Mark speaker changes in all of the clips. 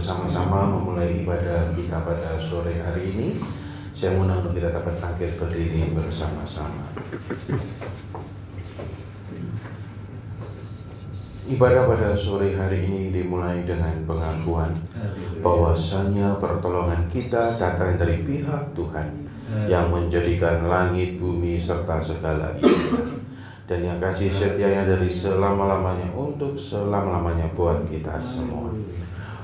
Speaker 1: bersama-sama memulai ibadah kita pada sore hari ini. Saya undang untuk kita dapat bangkit berdiri bersama-sama. Ibadah pada sore hari ini dimulai dengan pengakuan bahwasanya pertolongan kita datang dari pihak Tuhan yang menjadikan langit, bumi, serta segala isinya, dan yang kasih setianya dari selama-lamanya untuk selama-lamanya buat kita semua.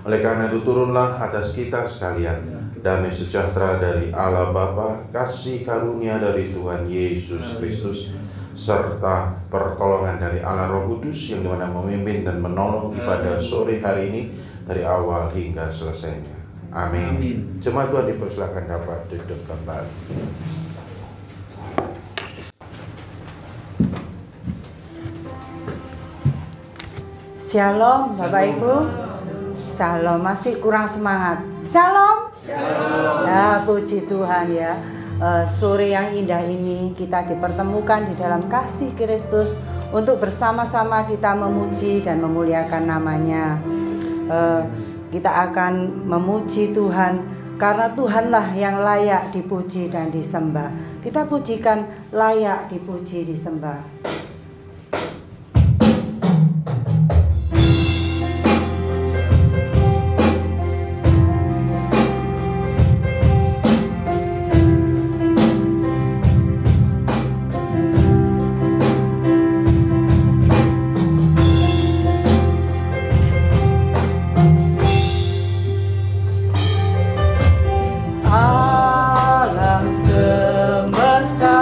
Speaker 1: Oleh karena itu turunlah atas kita sekalian damai sejahtera dari Allah Bapa, kasih karunia dari Tuhan Yesus Kristus, serta pertolongan dari Allah Roh Kudus yang dimana memimpin dan menolong ibadah sore hari ini dari awal hingga selesainya. Amin. Jemaat Tuhan dipersilakan dapat duduk kembali.
Speaker 2: Shalom Bapak Ibu. Shalom, masih kurang semangat. Shalom. Ya, puji Tuhan ya. Sore yang indah ini kita dipertemukan di dalam kasih Kristus untuk bersama-sama kita memuji dan memuliakan namanya. Kita akan memuji Tuhan karena Tuhanlah yang layak dipuji dan disembah. Kita pujikan layak dipuji disembah.
Speaker 3: Alam semesta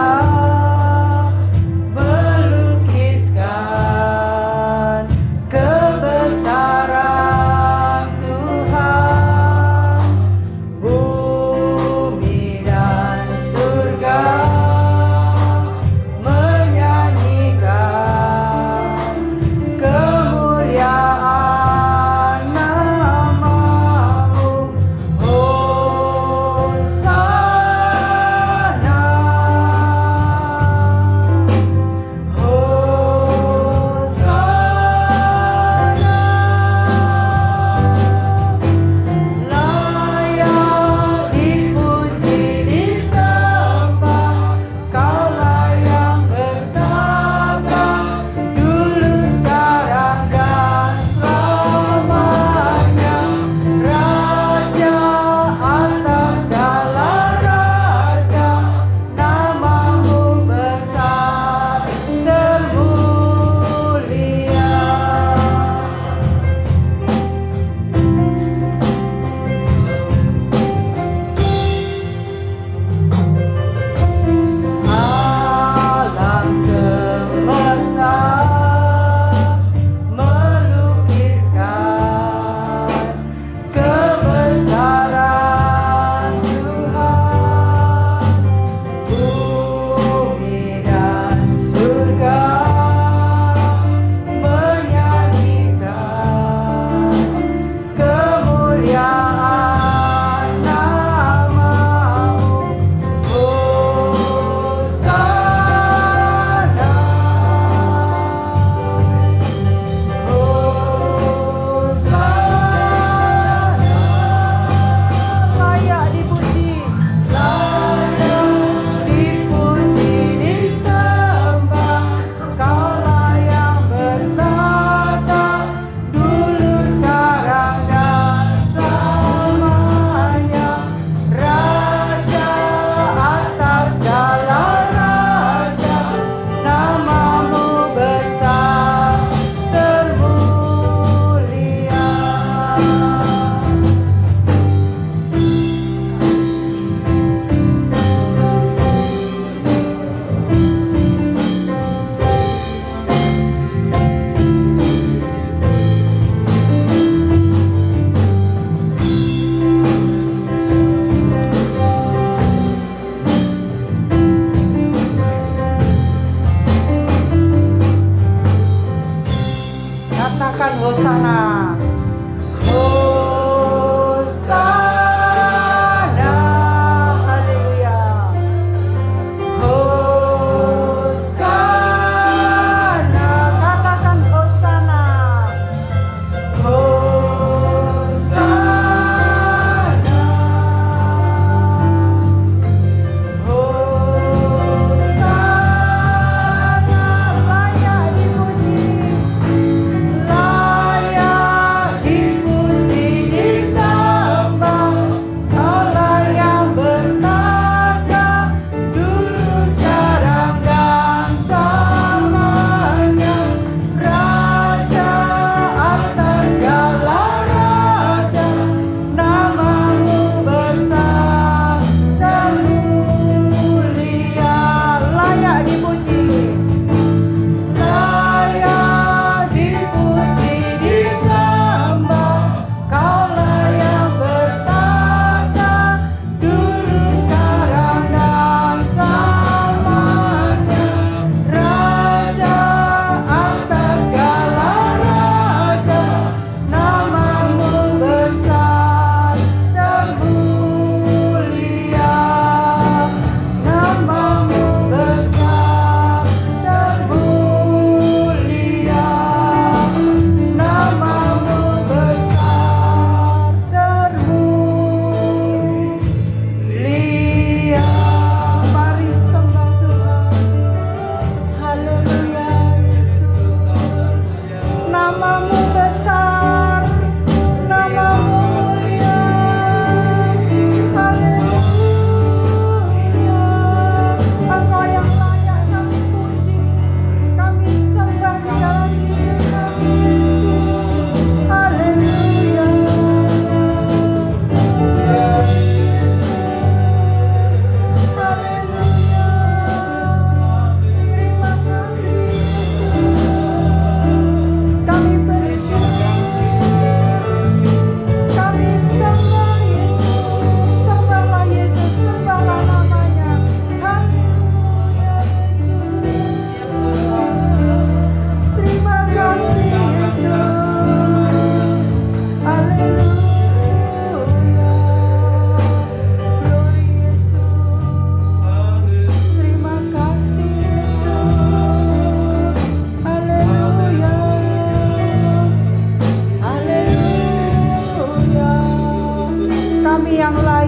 Speaker 3: belum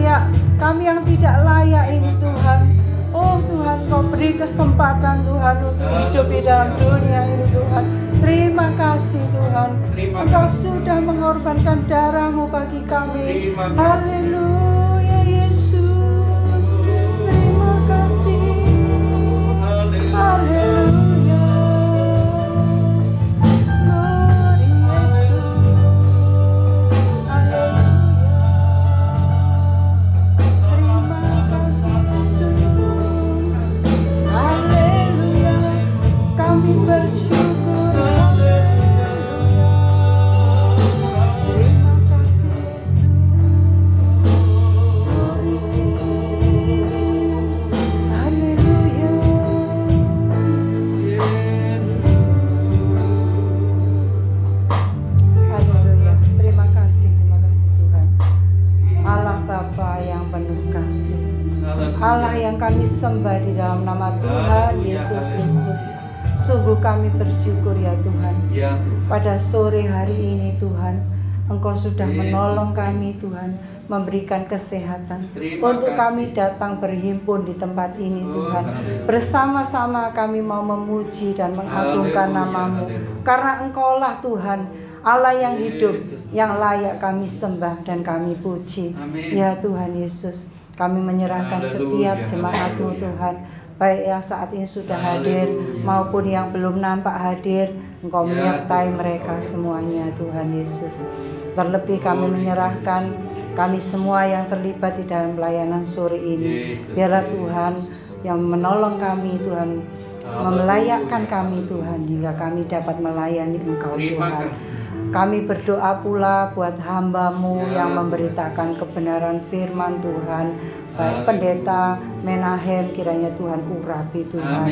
Speaker 2: layak, kami yang tidak layak ini Tuhan. Oh Tuhan, Kau beri kesempatan Tuhan untuk hidup di dalam dunia ini Tuhan. Terima kasih Tuhan, Engkau sudah mengorbankan darah-Mu bagi kami. Haleluya Yesus, terima kasih. Haleluya, glory Yesus. Haleluya, terima kasih Yesus. Haleluya, kami bersyukur. Allah yang kami sembah di dalam nama Tuhan Yesus Kristus. Sungguh kami bersyukur ya Tuhan. Pada sore hari ini Tuhan, Engkau sudah menolong kami Tuhan, memberikan kesehatan untuk kami datang berhimpun di tempat ini Tuhan. Bersama-sama kami mau memuji dan mengagungkan nama-Mu, karena Engkaulah Tuhan, Allah yang hidup, yang layak kami sembah dan kami puji. Ya Tuhan Yesus, kami menyerahkan setiap jemaat-Mu Tuhan, baik yang saat ini sudah hadir maupun yang belum nampak hadir. Engkau menyertai mereka semuanya Tuhan Yesus. Terlebih kami menyerahkan kami semua yang terlibat di dalam pelayanan sore ini. Biarlah Tuhan yang menolong kami Tuhan, melayakkan kami Tuhan, hingga kami dapat melayani Engkau Tuhan. Kami berdoa pula buat hamba-Mu yang memberitakan kebenaran firman Tuhan, baik pendeta Menahem, kiranya Tuhan urapi Tuhan.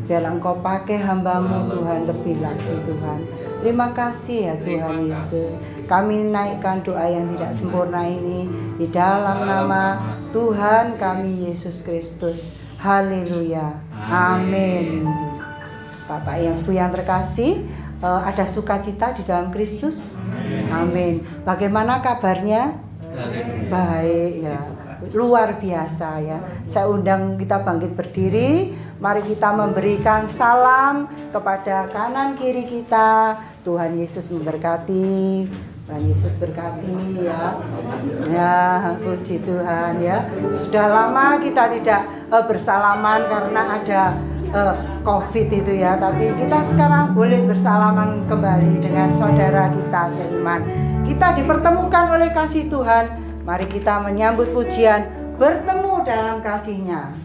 Speaker 2: Biarlah Engkau pakai hamba-Mu Tuhan lebih lagi Tuhan. Terima kasih ya Tuhan Yesus. Kami naikkan doa yang tidak sempurna ini di dalam nama Tuhan kami Yesus Kristus. Haleluya. Amin. Bapak yang Ibu yang terkasih, ada sukacita di dalam Kristus. Amin. Bagaimana kabarnya? Baik ya, luar biasa ya. Saya undang kita bangkit berdiri. Mari kita memberikan salam kepada kanan kiri kita. Tuhan Yesus memberkati. Tuhan Yesus berkati ya. Ya, puji Tuhan ya. Sudah lama kita tidak bersalaman karena ada COVID itu ya, tapi kita sekarang boleh bersalaman kembali dengan saudara kita seiman. Kita dipertemukan oleh kasih Tuhan. Mari kita menyambut pujian bertemu dalam kasih-Nya.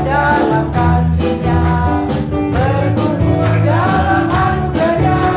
Speaker 3: Dalam kasih-Nya, berkumpul dalam anugerah.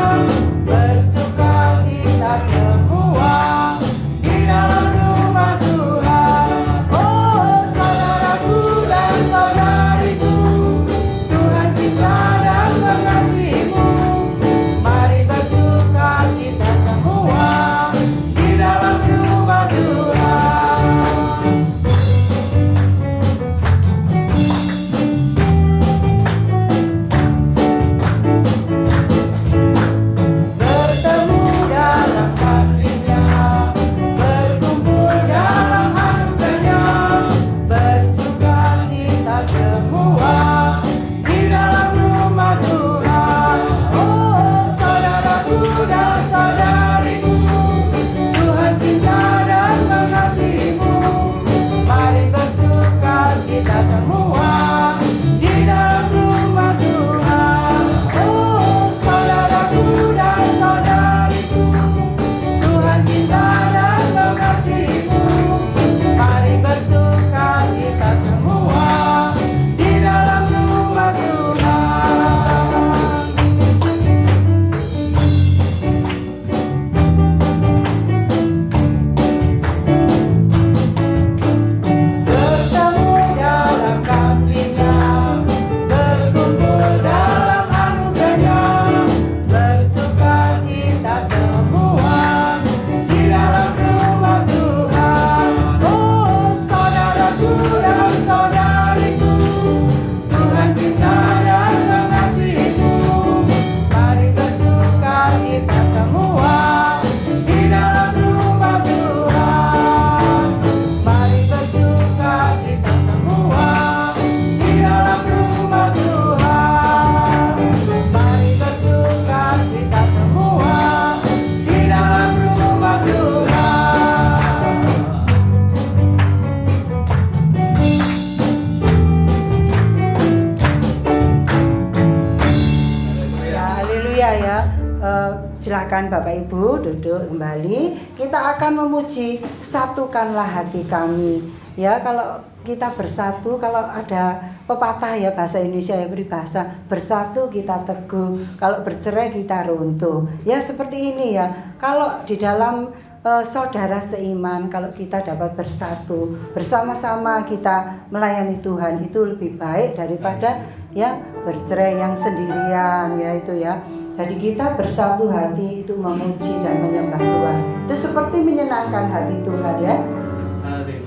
Speaker 2: Silakan Bapak Ibu duduk kembali. Kita akan memuji satukanlah hati kami. Ya, kalau kita bersatu, kalau ada pepatah ya bahasa Indonesia ya peribahasa, bersatu kita teguh, kalau bercerai kita runtuh. Ya seperti ini ya. Kalau di dalam saudara seiman, kalau kita dapat bersatu bersama-sama kita melayani Tuhan, itu lebih baik daripada ya bercerai yang sendirian ya itu ya. Jadi kita bersatu hati itu memuji dan menyembah Tuhan. Itu seperti menyenangkan hati Tuhan ya.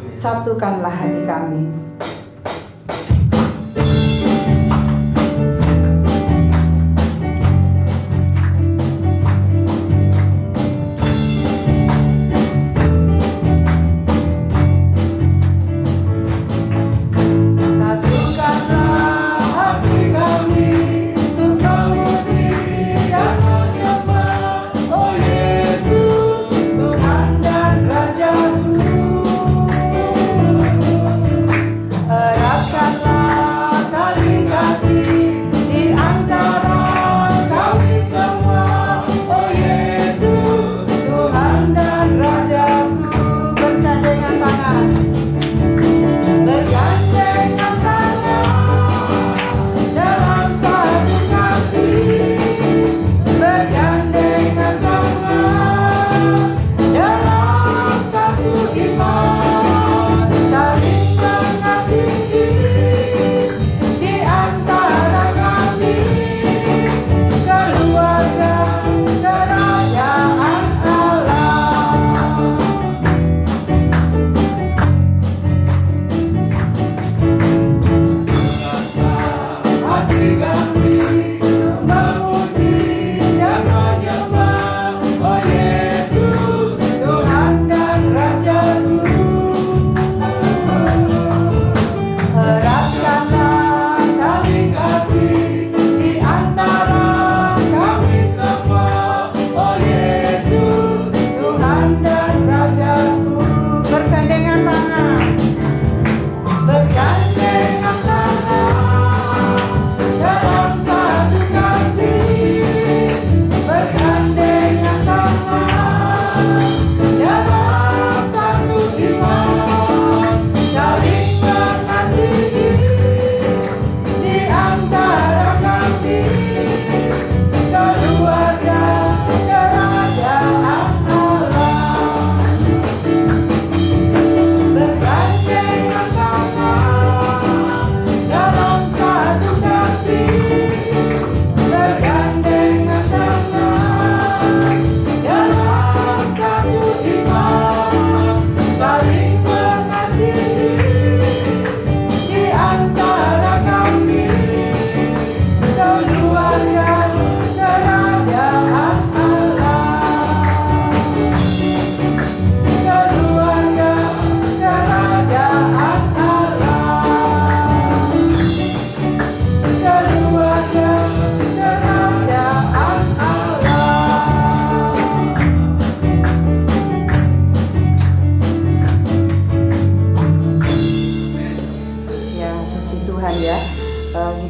Speaker 2: Satukanlah hati kami.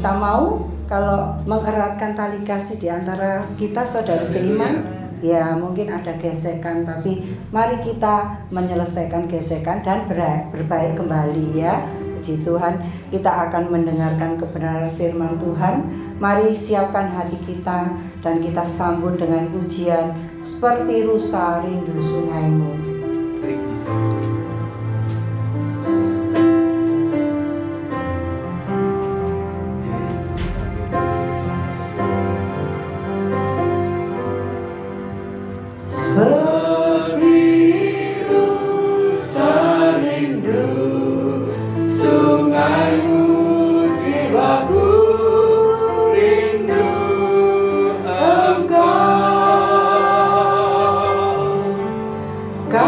Speaker 2: Kita mau kalau mengeratkan tali kasih di antara kita saudara seiman, ya mungkin ada gesekan, tapi mari kita menyelesaikan gesekan dan berbaik kembali ya. Puji Tuhan, kita akan mendengarkan kebenaran firman Tuhan. Mari siapkan hati kita dan kita sambut dengan pujian seperti rusa rindu sungaimu.
Speaker 3: Kau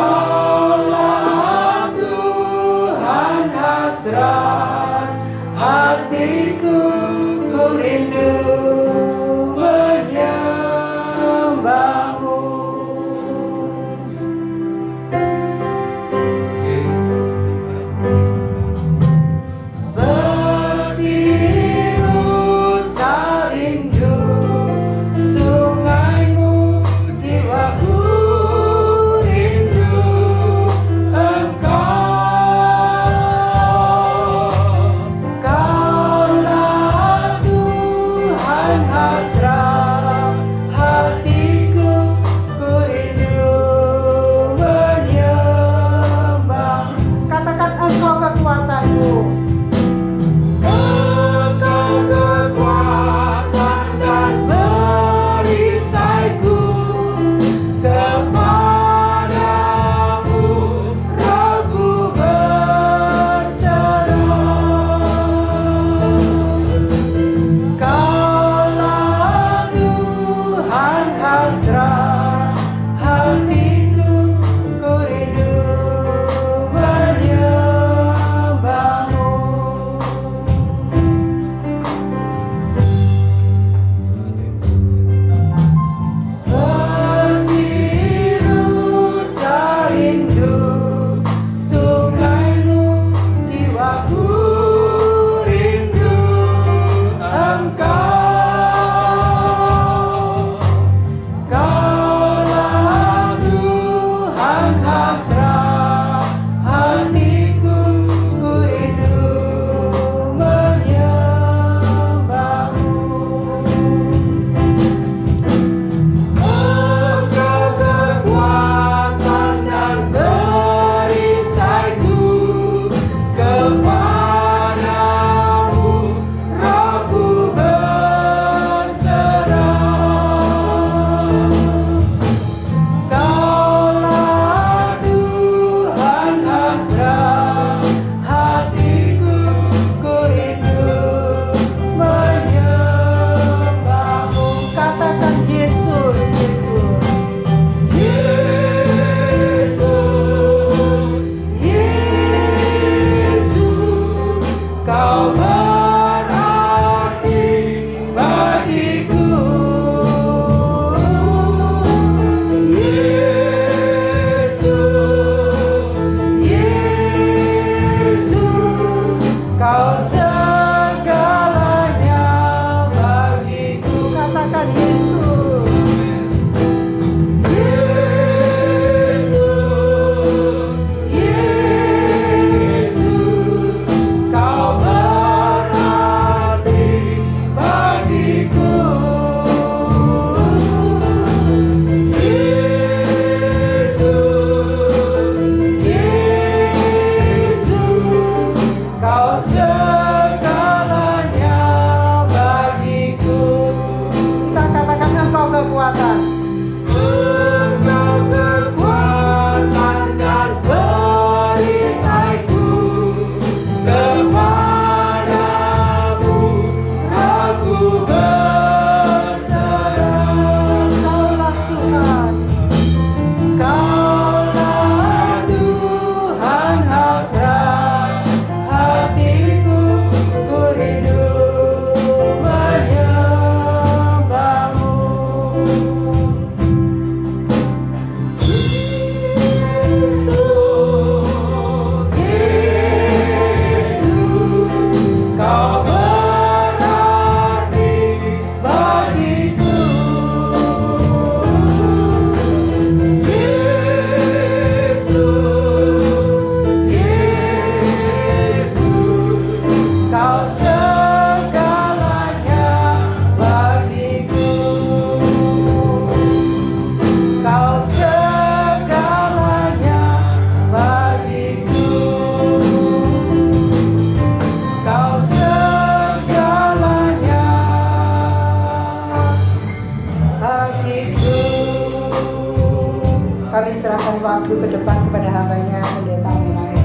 Speaker 2: waktu ke depan kepada hambanya Pendeta Minael.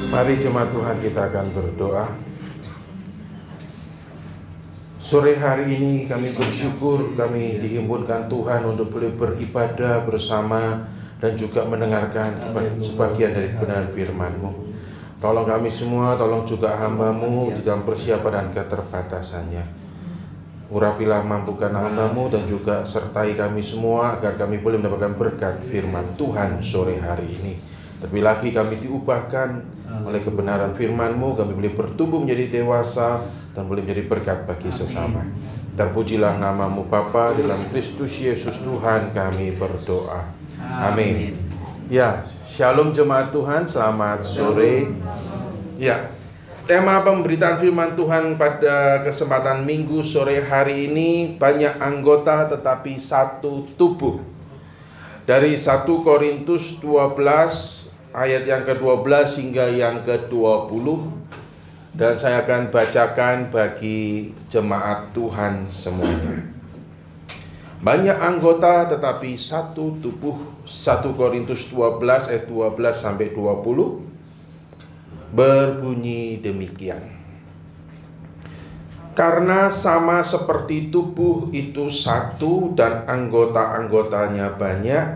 Speaker 1: Mari jemaat Tuhan, kita akan berdoa. Sore hari ini kami bersyukur kami dihimpunkan Tuhan untuk boleh beribadah bersama dan juga mendengarkan sebagian dari kebenaran firman-Mu. Tolong kami semua, tolong juga hamba-Mu di dalam persiapan dan keterbatasannya. Urapilah, mampukan hamba-Mu dan juga sertai kami semua agar kami boleh mendapatkan berkat firman Tuhan sore hari ini. Terlebih lagi kami diubahkan oleh kebenaran firman-Mu, kami boleh bertumbuh menjadi dewasa dan boleh menjadi berkat bagi sesama. Terpujilah nama-Mu Bapa, dalam Kristus Yesus Tuhan kami berdoa. Amin. Ya, shalom jemaat Tuhan, selamat sore. Ya, tema pemberitaan firman Tuhan pada kesempatan Minggu sore hari ini, banyak anggota tetapi satu tubuh. Dari 1 Korintus 12 ayat yang ke-12 hingga yang ke-20. Dan saya akan bacakan bagi jemaat Tuhan semuanya. Banyak anggota tetapi satu tubuh. 1 Korintus 12 ayat 12 sampai 20 berbunyi demikian. Karena sama seperti tubuh itu satu dan anggota-anggotanya banyak,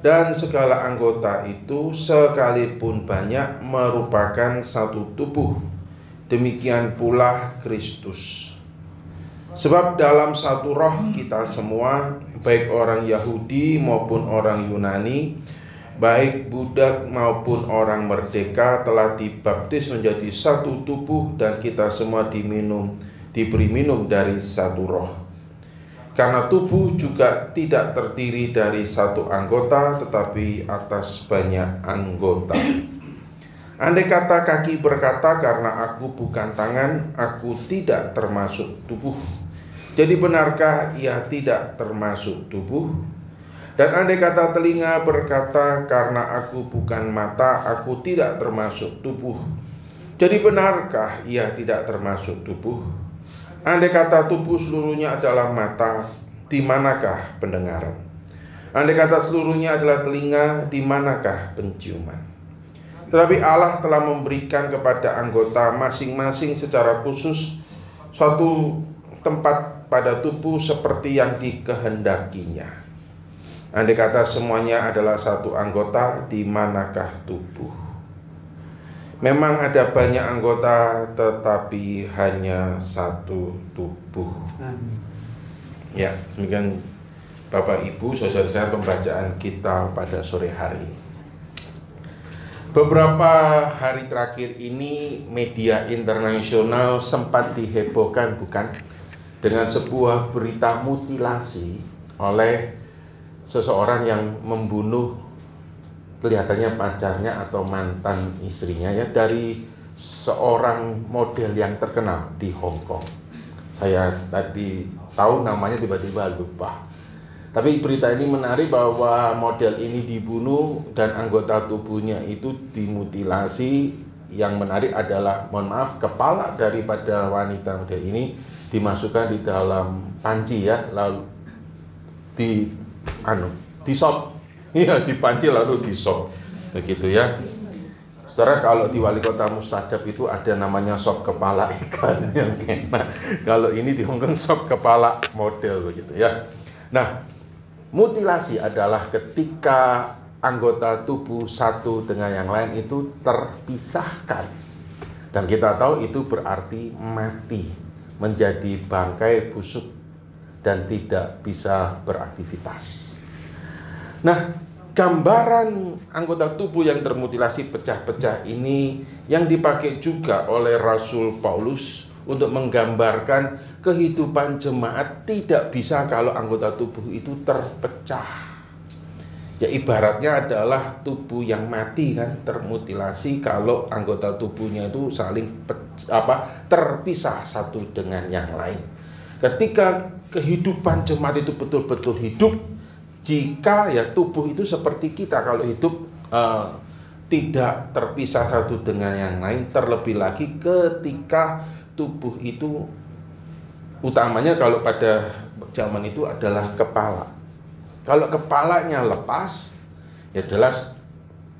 Speaker 1: dan segala anggota itu sekalipun banyak merupakan satu tubuh, demikian pula Kristus. Sebab dalam satu roh kita semua, baik orang Yahudi maupun orang Yunani, baik budak maupun orang merdeka, telah dibaptis menjadi satu tubuh, dan kita semua diberi minum dari satu roh. Karena tubuh juga tidak terdiri dari satu anggota, tetapi atas banyak anggota. Andai kata kaki berkata, karena aku bukan tangan, aku tidak termasuk tubuh. Jadi benarkah ia tidak termasuk tubuh? Dan andai kata telinga berkata, karena aku bukan mata, aku tidak termasuk tubuh. Jadi benarkah ia tidak termasuk tubuh? Andai kata tubuh seluruhnya adalah mata, di manakah pendengaran? Andai kata seluruhnya adalah telinga, di manakah penciuman? Tetapi Allah telah memberikan kepada anggota masing-masing secara khusus suatu tempat pada tubuh seperti yang dikehendakinya. Andai kata semuanya adalah satu anggota, di manakah tubuh? Memang ada banyak anggota, tetapi hanya satu tubuh. Ya, demikian Bapak Ibu, saudara-saudara, pembacaan kita pada sore hari ini. Beberapa hari terakhir ini media internasional sempat dihebohkan, bukan, dengan sebuah berita mutilasi oleh seseorang yang membunuh kelihatannya pacarnya atau mantan istrinya, ya, dari seorang model yang terkenal di Hong Kong. Saya tadi tahu namanya, tiba-tiba lupa. Tapi berita ini menarik bahwa model ini dibunuh dan anggota tubuhnya itu dimutilasi. Yang menarik adalah, mohon maaf, kepala daripada wanita model ini dimasukkan di dalam panci, ya, lalu disop Iya, dipancing lalu disop. Begitu ya. Saudara, kalau di wali kota mustajab itu ada namanya sop kepala ikan yang enak. Kalau ini di Hongkong sop kepala model begitu ya. Nah, mutilasi adalah ketika anggota tubuh satu dengan yang lain itu terpisahkan. Dan kita tahu itu berarti mati, menjadi bangkai busuk dan tidak bisa beraktivitas. Nah, gambaran anggota tubuh yang termutilasi pecah-pecah ini yang dipakai juga oleh Rasul Paulus untuk menggambarkan kehidupan jemaat tidak bisa kalau anggota tubuh itu terpecah. Ya ibaratnya adalah tubuh yang mati kan, termutilasi kalau anggota tubuhnya itu saling terpisah satu dengan yang lain. Ketika kehidupan jemaat itu betul-betul hidup, jika ya tubuh itu seperti kita kalau hidup tidak terpisah satu dengan yang lain, terlebih lagi ketika tubuh itu utamanya kalau pada zaman itu adalah kepala. Kalau kepalanya lepas, ya jelas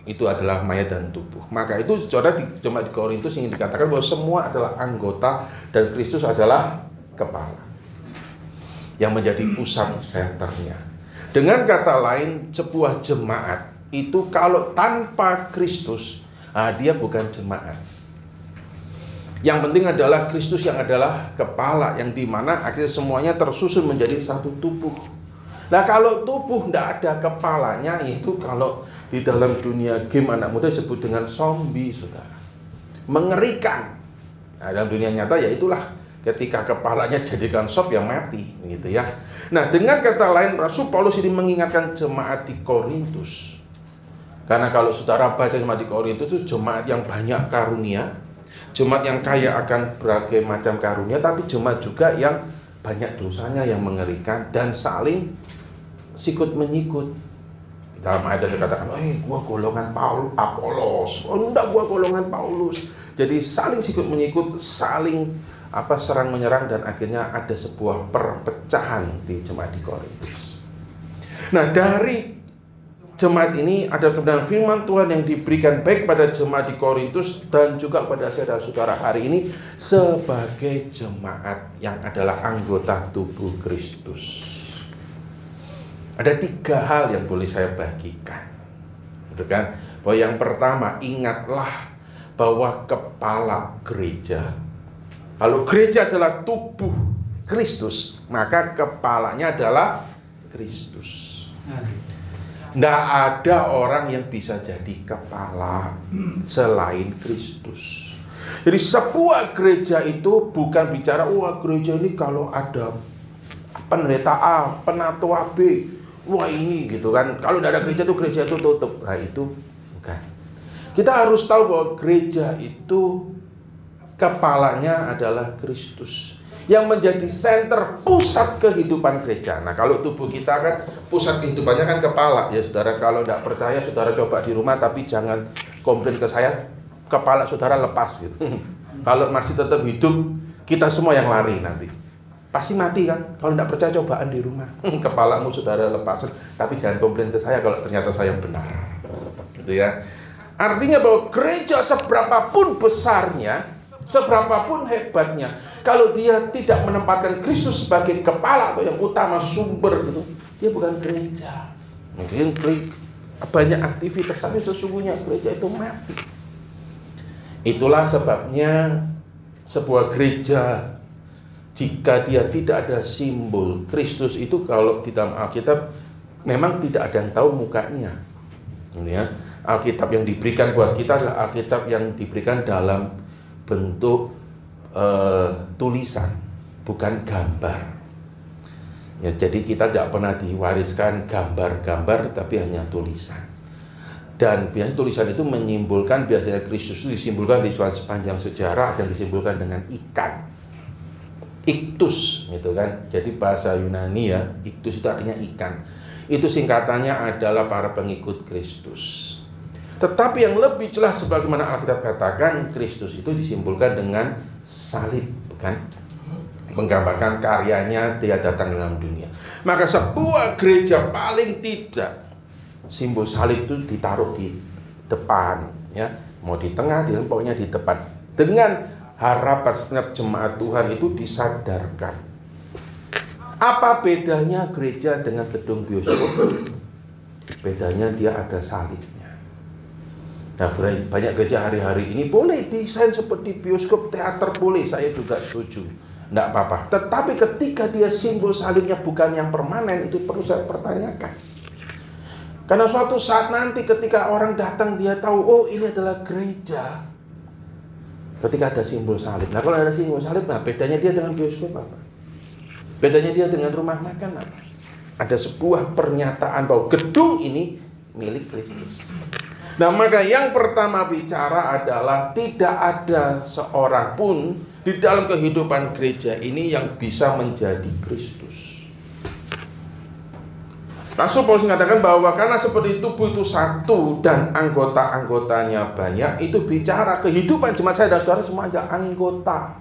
Speaker 1: itu adalah mayat dan tubuh. Maka itu saudara di jemaat di Korintus ingin dikatakan bahwa semua adalah anggota dan Kristus adalah kepala yang menjadi pusat senternya. Dengan kata lain, sebuah jemaat itu kalau tanpa Kristus, dia bukan jemaat. Yang penting adalah Kristus yang adalah kepala, yang dimana akhirnya semuanya tersusun menjadi satu tubuh. Nah kalau tubuh tidak ada kepalanya, itu kalau di dalam dunia game anak muda disebut dengan zombie, saudara. Mengerikan. Nah, dalam dunia nyata ya itulah ketika kepalanya dijadikan sop yang mati, gitu ya. Nah dengan kata lain Rasul Paulus ini mengingatkan jemaat di Korintus. Karena kalau saudara baca jemaat di Korintus itu jemaat yang banyak karunia, jemaat yang kaya akan berbagai macam karunia, tapi jemaat juga yang banyak dosanya yang mengerikan dan saling sikut menyikut. Dalam ayat dikatakan, gua golongan Apolos, enggak gua golongan Paulus. Jadi saling sikut menyikut, saling serang menyerang, dan akhirnya ada sebuah perpecahan di jemaat di Korintus. Nah dari jemaat ini ada kebenaran firman Tuhan yang diberikan baik pada jemaat di Korintus dan juga pada saya dan saudara hari ini sebagai jemaat yang adalah anggota tubuh Kristus. Ada 3 hal yang boleh saya bagikan, gitu kan? Bahwa yang pertama, ingatlah bahwa kepala gereja, kalau gereja adalah tubuh Kristus, maka kepalanya adalah Kristus. Tidak ada orang yang bisa jadi kepala selain Kristus. Jadi sebuah gereja itu bukan bicara, gereja ini kalau ada pendeta A, penatua B, ini gitu kan. Kalau tidak ada gereja itu tutup. Nah itu bukan. Kita harus tahu bahwa gereja itu kepalanya adalah Kristus, yang menjadi senter pusat kehidupan gereja. Nah kalau tubuh kita kan pusat kehidupannya kan kepala. Ya saudara, kalau tidak percaya saudara coba di rumah, tapi jangan komplain ke saya, kepala saudara lepas gitu. Kalau masih tetap hidup, kita semua yang lari nanti. Pasti mati kan? Kalau tidak percaya cobaan di rumah, kepalamu saudara lepas. Tapi jangan komplain ke saya kalau ternyata saya benar. Gitu ya. Artinya bahwa gereja seberapapun besarnya, seberapapun hebatnya, kalau dia tidak menempatkan Kristus sebagai kepala atau yang utama sumber gitu, dia bukan gereja. Mungkin banyak aktivitas, tapi sesungguhnya gereja itu mati. Itulah sebabnya sebuah gereja, jika dia tidak ada simbol Kristus itu, kalau di dalam Alkitab memang tidak ada yang tahu mukanya. Ini ya, Alkitab yang diberikan buat kita adalah Alkitab yang diberikan dalam bentuk tulisan, bukan gambar. Ya, jadi kita tidak pernah diwariskan gambar-gambar, tapi hanya tulisan. Dan biasanya tulisan itu menyimbolkan, biasanya Kristus itu disimbolkan di sepanjang sejarah dan disimbolkan dengan ikan. Iktus gitu kan. Jadi bahasa Yunani ya, iktus itu artinya ikan. Itu singkatannya adalah para pengikut Kristus. Tetapi yang lebih jelas sebagaimana Alkitab katakan, Kristus itu disimbolkan dengan salib, kan? Menggambarkan karyanya dia datang dalam dunia. Maka sebuah gereja paling tidak simbol salib itu ditaruh di depan, ya, mau di tengah, pokoknya di depan, dengan harapan setiap jemaat Tuhan itu disadarkan. Apa bedanya gereja dengan gedung bioskop? Bedanya dia ada salibnya. Nah, banyak gereja hari-hari ini boleh desain seperti bioskop, teater boleh, saya juga setuju, enggak apa-apa. Tetapi ketika dia simbol salibnya bukan yang permanen, itu perlu saya pertanyakan. Karena suatu saat nanti ketika orang datang, dia tahu, oh ini adalah gereja, ketika ada simbol salib. Nah, kalau ada simbol salib, nah bedanya dia dengan bioskop apa? Bedanya dia dengan rumah makan apa? Ada sebuah pernyataan bahwa gedung ini milik Kristus. Nah, maka yang pertama bicara adalah tidak ada seorang pun di dalam kehidupan gereja ini yang bisa menjadi Kristus. Rasul Paulus mengatakan bahwa karena seperti tubuh itu satu dan anggota-anggotanya banyak, itu bicara kehidupan jemaat saya dan saudara semua adalah anggota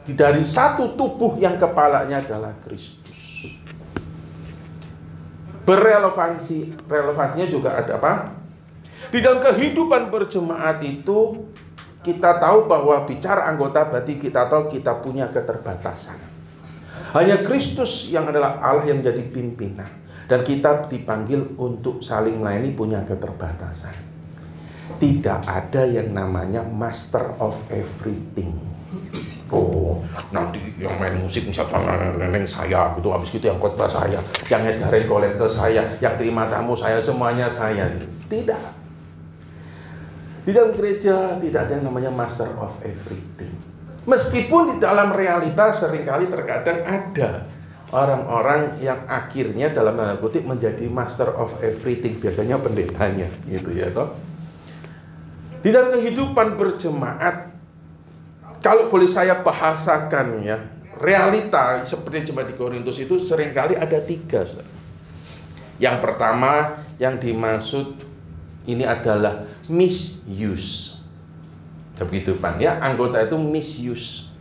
Speaker 1: dari satu tubuh yang kepalanya adalah Kristus. Relevansinya juga ada apa? Di dalam kehidupan berjemaat itu kita tahu bahwa bicara anggota berarti kita tahu kita punya keterbatasan. Hanya Kristus yang adalah Allah yang menjadi pimpinan, dan kita dipanggil untuk saling melayani, punya keterbatasan. Tidak ada yang namanya master of everything. Oh, nanti yang main musik misalnya neneng saya gitu, habis itu yang khotbah saya, yang ngedarin kolektor saya, yang terima tamu saya, semuanya saya. Tidak. Di dalam gereja tidak ada yang namanya master of everything. Meskipun di dalam realita seringkali terkadang ada orang-orang yang akhirnya dalam tanda kutip menjadi master of everything, biasanya pendetanya gitu ya toh. Di dalam kehidupan berjemaat, kalau boleh saya bahasakan ya, realita seperti jemaat di Korintus itu seringkali ada 3. Yang pertama yang dimaksud ini adalah misuse. Begitu Pak ya, anggota itu misuse.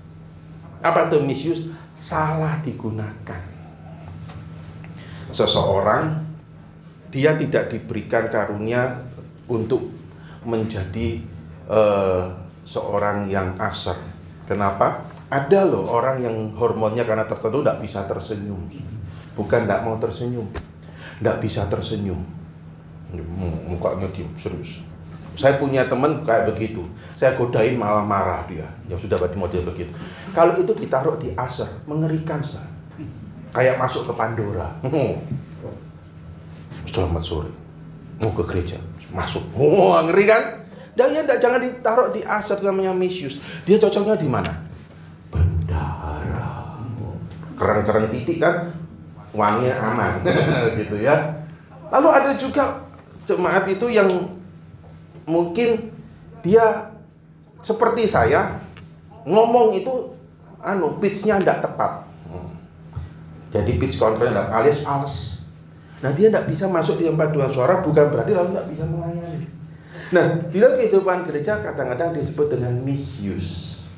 Speaker 1: Apa itu misuse? Salah digunakan. Seseorang dia tidak diberikan karunia untuk menjadi seorang yang asar. Kenapa? Ada loh orang yang hormonnya karena tertentu tidak bisa tersenyum. Bukan tidak mau tersenyum, tidak bisa tersenyum, mukanya serius. Saya punya teman kayak begitu, saya godain malah marah dia, yang sudah berarti model begitu. Kalau itu ditaruh di aser, mengerikan sah. Kayak masuk ke Pandora. Selamat sore, mau ke gereja, masuk, ngeri kan? Dan ya jangan ditaruh di aset namanya misuse. Dia cocoknya di mana? Bendahara. Keren-keren titik kan, uangnya aman, gitu ya. Lalu ada juga jemaat itu yang mungkin dia seperti saya, ngomong itu pitch-nya tidak tepat. Jadi pitch control alias als. Nah, dia tidak bisa masuk di paduan suara, bukan berarti lalu tidak bisa melayani. Nah, di dalam kehidupan gereja kadang-kadang disebut dengan misuse.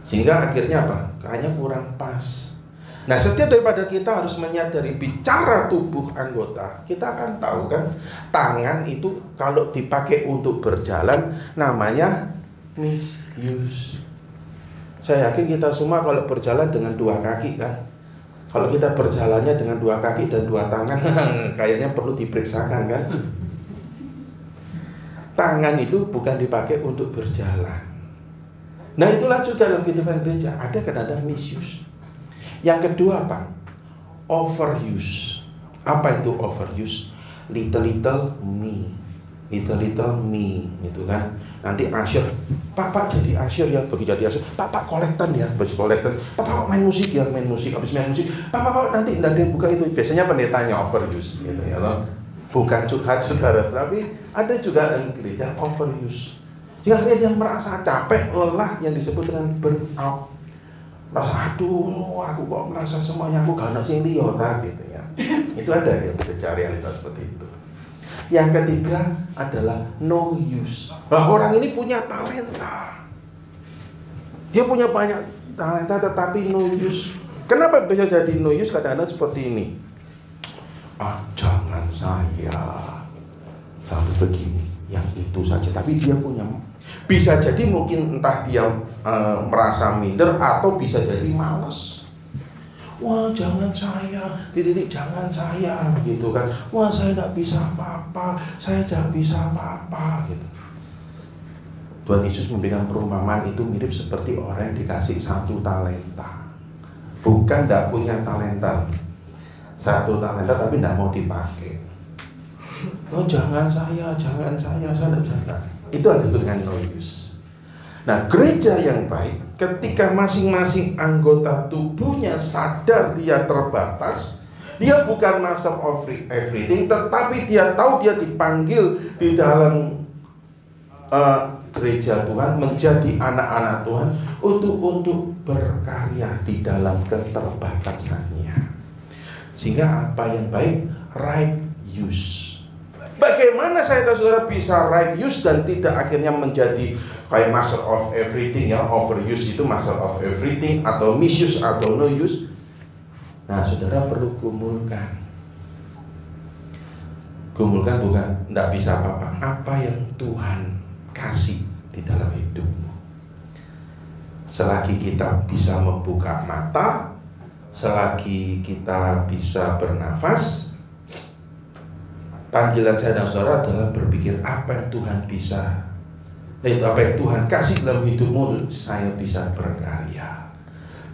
Speaker 1: Sehingga akhirnya apa? Kayaknya kurang pas. Nah, setiap daripada kita harus menyadari bicara tubuh anggota, kita akan tahu kan, tangan itu kalau dipakai untuk berjalan namanya misuse. Saya yakin kita semua kalau berjalan dengan 2 kaki kan, kalau kita berjalannya dengan 2 kaki dan 2 tangan, kayaknya perlu diperiksakan kan. Tangan itu bukan dipakai untuk berjalan. Nah, itulah juga dalam kehidupan gereja ada kadang-kadang misuse. Yang kedua apa? Overuse. Apa itu overuse? Little me, little me, gitu kan? Nanti asyir, Pak jadi asyir ya, begitu jadi asyir. Pak kolektan ya, bagi kolektan. Pak main musik ya, main musik. Habis main musik, Pak nanti tidak ada yang buka itu. Biasanya pendetanya overuse, gitu ya loh. Bukan curhat saudara, tapi ada juga yang gereja overuse. Jika dia merasa capek, lelah, yang disebut dengan burnout. Merasa, aduh, aku kok merasa semuanya aku gak ada sing liyo gitu ya. Itu ada yang gereja realitas seperti itu. Yang ketiga adalah no use. Nah, orang ini punya talenta. Dia punya banyak talenta tetapi no use. Kenapa bisa jadi no use? Kadang-kadang seperti ini. Jangan saya. begini, yang itu saja. Tapi dia punya, bisa jadi mungkin entah dia merasa minder atau bisa jadi malas. Wah jangan saya, jangan saya gitu kan. Wah saya tidak bisa apa-apa, saya tidak bisa apa-apa gitu. Tuhan Yesus memberikan perumpamaan itu mirip seperti orang yang dikasih 1 talenta. Bukan tidak punya talenta, 1 talenta tapi tidak mau dipakai. Oh jangan saya tidak bisa. Itu ada dengan no use. Nah gereja yang baik ketika masing-masing anggota tubuhnya sadar dia terbatas, dia bukan master of everything, tetapi dia tahu dia dipanggil di dalam gereja Tuhan, menjadi anak-anak Tuhan untuk berkarya di dalam keterbatasannya. Sehingga apa yang baik, right use. Bagaimana saya dan saudara bisa right use dan tidak akhirnya menjadi kayak master of everything ya, overuse itu master of everything, atau misuse atau no use. Nah saudara perlu gumulkan. Gumulkan bukan tidak bisa apa-apa, apa yang Tuhan kasih di dalam hidupmu. Selagi kita bisa membuka mata, selagi kita bisa bernafas, panggilan saya dan saudara adalah berpikir apa yang Tuhan bisa, yaitu apa yang Tuhan kasih dalam hidupmu, saya bisa berkarya.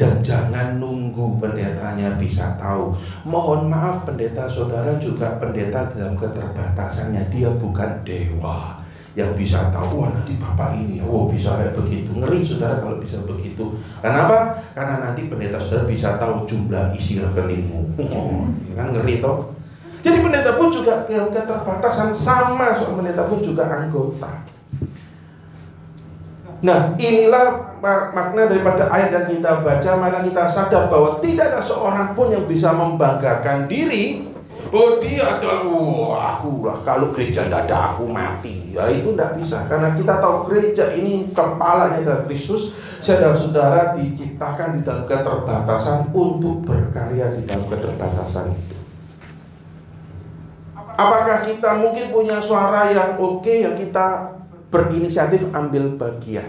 Speaker 1: Dan jangan nunggu pendetanya bisa tahu. Mohon maaf pendeta saudara juga pendeta dalam keterbatasannya. Dia bukan dewa yang bisa tahu, wah nanti bapak ini, oh bisa kayak begitu. Ngeri saudara kalau bisa begitu. Kenapa? Karena nanti pendeta saudara bisa tahu jumlah isi rekeningmu. Kan ngeri toh. Jadi pendeta pun juga keterbatasan sama, soal pendeta pun juga anggota. Nah inilah makna daripada ayat yang kita baca. Mana kita sadar bahwa tidak ada seorang pun yang bisa membanggakan diri, oh dia adalah, aku lah, kalau gereja tidak ada aku mati. Ya itu tidak bisa, karena kita tahu gereja ini kepalanya adalah Kristus. Saya dan saudara diciptakan di dalam keterbatasan untuk berkarya di dalam keterbatasan itu. Apakah kita mungkin punya suara yang oke, yang kita berinisiatif ambil bagian?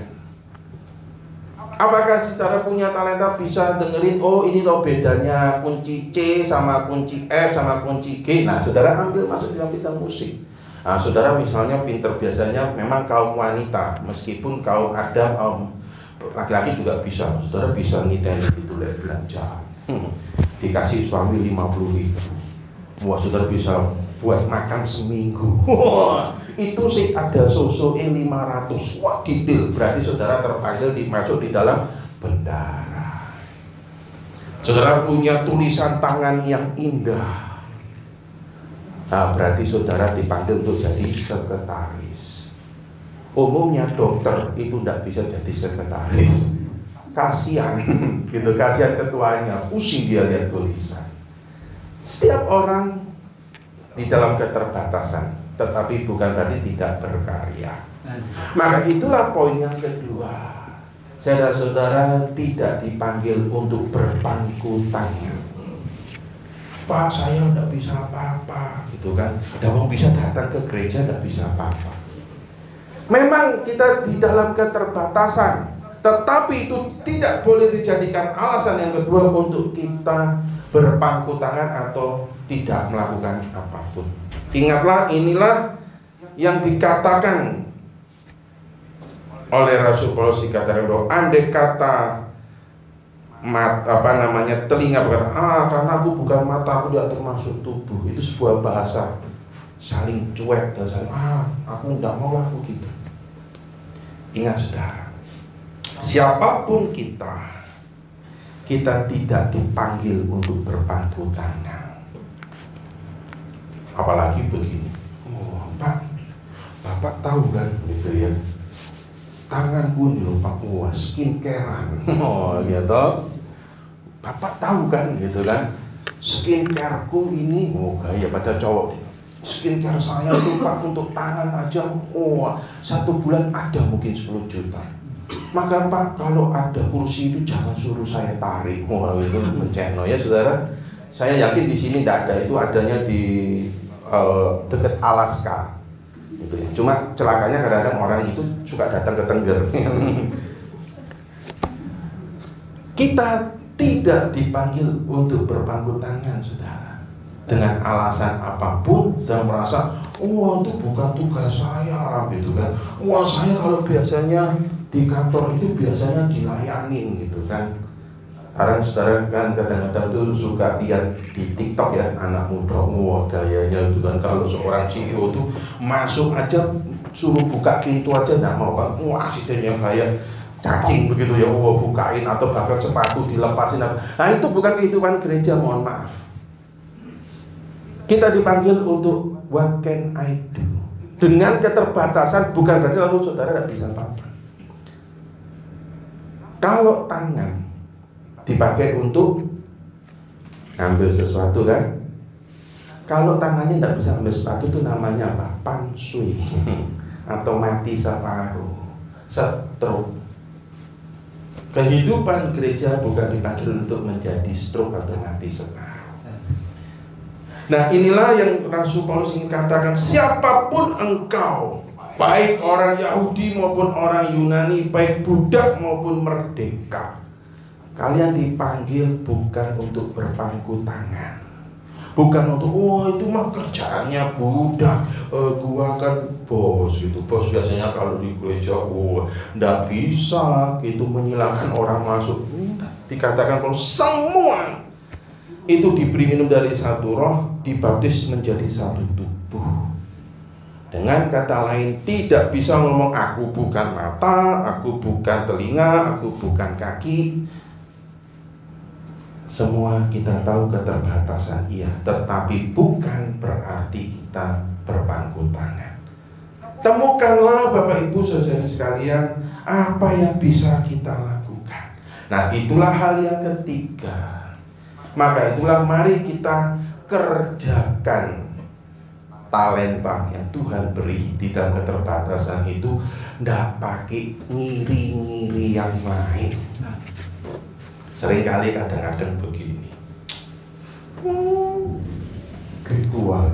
Speaker 1: Apakah saudara punya talenta bisa dengerin, oh ini loh bedanya kunci C sama kunci F sama kunci G. Nah saudara ambil masuk dalam bidang musik. Nah saudara misalnya pinter biasanya memang kaum wanita, meskipun kaum Adam, laki-laki juga bisa. Saudara bisa niteni itu belanja, dikasih suami 50.000. Wah saudara bisa buat makan seminggu. Wah, itu sih ada susu 500. Wah, detail. Berarti saudara terpanggil masuk di dalam bendara. Saudara punya tulisan tangan yang indah. Nah, berarti saudara dipanggil untuk jadi sekretaris. Umumnya dokter itu tidak bisa jadi sekretaris. Kasihan, gitu. Kasihan ketuanya, pusing dia lihat tulisan. Setiap orang di dalam keterbatasan, tetapi bukan berarti tidak berkarya. Maka itulah poin yang kedua. Saya dan saudara tidak dipanggil untuk berpangku tangan. Pak saya tidak bisa apa-apa, gitu kan? Dan mau bisa datang ke gereja tidak bisa apa-apa. Memang kita di dalam keterbatasan, tetapi itu tidak boleh dijadikan alasan yang kedua untuk kita berpangku tangan atau tidak melakukan apapun. Ingatlah, inilah yang dikatakan oleh Rasul Paulus, dikatakan bahwa andai kata telinga berkata, karena aku bukan mata, aku tidak termasuk tubuh. Itu sebuah bahasa saling cuek dan saling, aku tidak mau lah begitu. Ingat saudara, siapapun kita tidak dipanggil untuk berpangku tangan. Apalagi begini, Bapak tahu kan gitu ya, tanganku ini loh Pak, skincarean, gitu. Bapak tahu kan gitu kan, skincareku ini, gaya pada cowok, skincare saya itu Pak untuk tangan aja, 1 bulan ada mungkin 10 juta. Maka Pak kalau ada kursi itu jangan suruh saya tarik, itu menceno ya saudara. Saya yakin di sini tidak ada, itu adanya di dekat Alaska. Gitu ya. Cuma celakanya kadang-kadang orang itu suka datang ke Tengger. Kita tidak dipanggil untuk berpangku tangan, saudara, dengan alasan apapun dan merasa, wah itu bukan tugas saya, gitu kan. Wah saya kalau biasanya di kantor itu biasanya dilayani, gitu kan. Karena saudara kan kadang-kadang tuh suka lihat di TikTok ya, anak muda, wah gayanya itu kan, kalau seorang CEO tuh masuk aja suruh buka pintu aja nggak mau kan, wah asistennya kayak cacing begitu ya, wah bukain atau bahkan sepatu dilepasin. Nah itu bukan kehidupan gereja, mohon maaf. Kita dipanggil untuk what can I do, dengan keterbatasan, bukan berarti lalu saudara tidak bisa apa-apa. Kalau tangan dipakai untuk ngambil sesuatu kan, kalau tangannya tidak bisa ambil sesuatu itu namanya apa? Pansui atau mati separuh, stroke. Kehidupan gereja bukan dipanggil untuk menjadi stroke atau mati separuh. Nah inilah yang Rasul Paulus ingin katakan, siapapun engkau, baik orang Yahudi maupun orang Yunani, baik budak maupun merdeka, kalian dipanggil bukan untuk berpangku tangan, bukan untuk itu mah kerjaannya budak, gua kan bos gitu. Bos biasanya kalau di gereja ndak bisa gitu menyilakan orang masuk. Dikatakan kalau semua itu diberi minum dari satu roh, dibaptis menjadi satu tubuh. Dengan kata lain, tidak bisa ngomong aku bukan mata, aku bukan telinga, aku bukan kaki. Semua kita tahu keterbatasan iya, tetapi bukan berarti kita berpangku tangan. Temukanlah Bapak Ibu Saudara sekalian, apa yang bisa kita lakukan. Nah itulah hal yang ketiga. Maka itulah mari kita kerjakan talenta yang Tuhan beri di dalam keterbatasan itu, ndak pakai ngiri-ngiri yang lain. Seringkali kadang-kadang begini, ketua,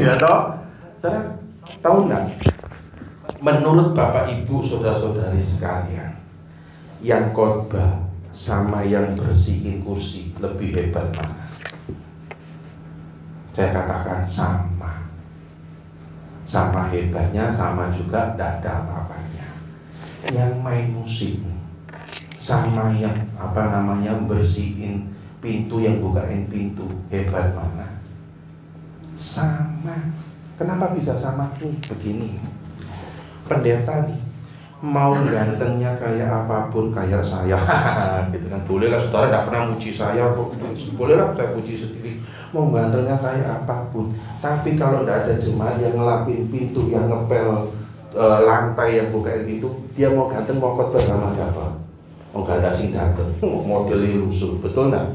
Speaker 1: ya toh, saudara tahu nggak? Menurut Bapak Ibu Saudara-saudari sekalian, yang khotbah sama yang bersihin kursi lebih hebat mana? Saya katakan sama hebatnya, sama juga tidak ada apa-apanya. Yang main musik sama yang bersihin pintu, yang bukain pintu, hebat mana? Sama. Kenapa bisa sama? Begini, pendeta nih mau gantengnya kayak apapun, kayak saya gitu kan, bolehlah saudara tidak pernah muji saya, bolehlah saya puji sendiri. Mau gantengnya kayak apapun, tapi kalau tidak ada jemaat yang ngelapin pintu, yang ngepel lantai, yang bukain pintu, dia mau ganteng, mau khotbah sama siapa? Gak ada sing dateng, modelnya lusuh, betul nggak?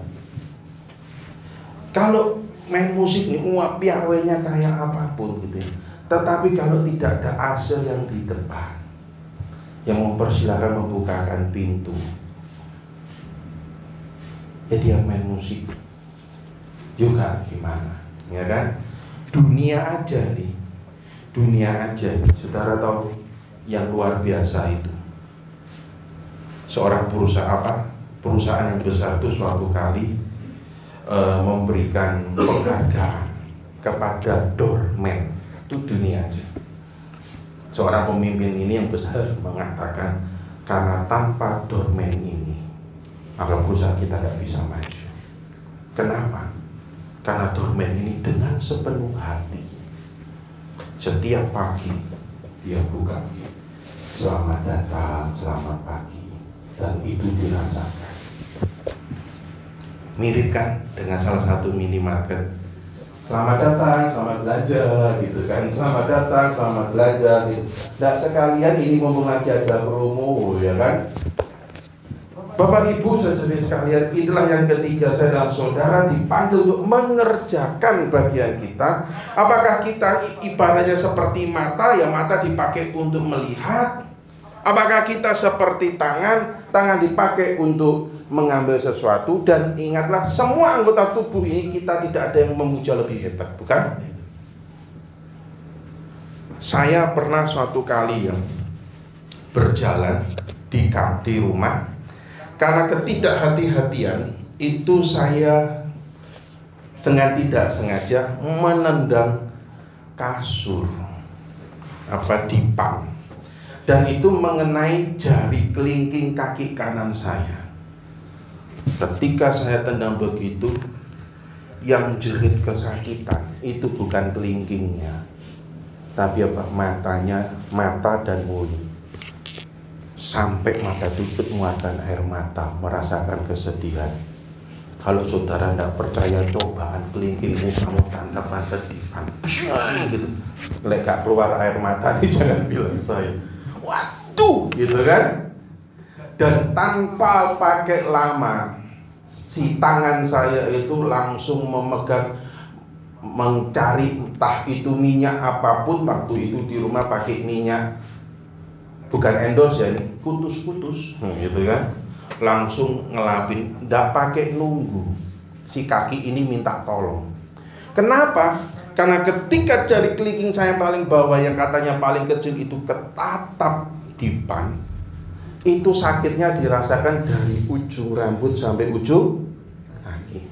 Speaker 1: Kalau main musik nih, piawainya kayak apapun gitu ya, tetapi kalau tidak ada hasil yang di depan, yang mempersilahkan membukakan pintu, ya dia main musik juga gimana, ya kan? Dunia aja, saudara tahu yang luar biasa itu. Seorang perusahaan yang besar itu suatu kali memberikan penghargaan kepada doorman, itu dunia aja. Seorang pemimpin ini yang besar mengatakan, karena tanpa doorman ini maka perusahaan kita tidak bisa maju. Kenapa? Karena doorman ini dengan sepenuh hati setiap pagi dia buka, selamat datang, selamat pagi, dan itu dirasakan. Mirip kan dengan salah satu minimarket, selamat datang, selamat belanja gitu kan, selamat datang, selamat belanja gitu. Dan sekalian ini mumpung lagi ada promo, ya kan? Bapak Ibu saudara sekalian, itulah yang ketiga, saya dan saudara dipanggil untuk mengerjakan bagian kita. Apakah kita ibaratnya seperti mata, ya mata dipakai untuk melihat? Apakah kita seperti tangan dipakai untuk mengambil sesuatu? Dan ingatlah, semua anggota tubuh ini kita tidak ada yang memuja lebih hebat, bukan? Saya pernah suatu kali ya berjalan di rumah, karena ketidakhati-hatian itu saya dengan tidak sengaja menendang kasur dipan, dan itu mengenai jari kelingking kaki kanan saya. Ketika saya tendang begitu, yang jerit kesakitan itu bukan kelingkingnya, tapi matanya, mata dan mulut. Sampai mata tutup muatan air mata, merasakan kesedihan. Kalau saudara tidak percaya, cobaan kelingkingmu kamu tantap-tantap dipan, gitu. Lek gak keluar air mata nih, jangan bilang saya. Waduh, gitu kan? Dan tanpa pakai lama, si tangan saya itu langsung memegang, mencari entah itu minyak apapun. Waktu itu di rumah pakai minyak, bukan endorse ya, ini kutus-kutus, gitu kan? Langsung ngelapin, nggak pakai nunggu. Si kaki ini minta tolong. Kenapa? Karena ketika jari kelingking saya paling bawah yang katanya paling kecil itu ketatap dipan, itu sakitnya dirasakan dari ujung rambut sampai ujung kaki.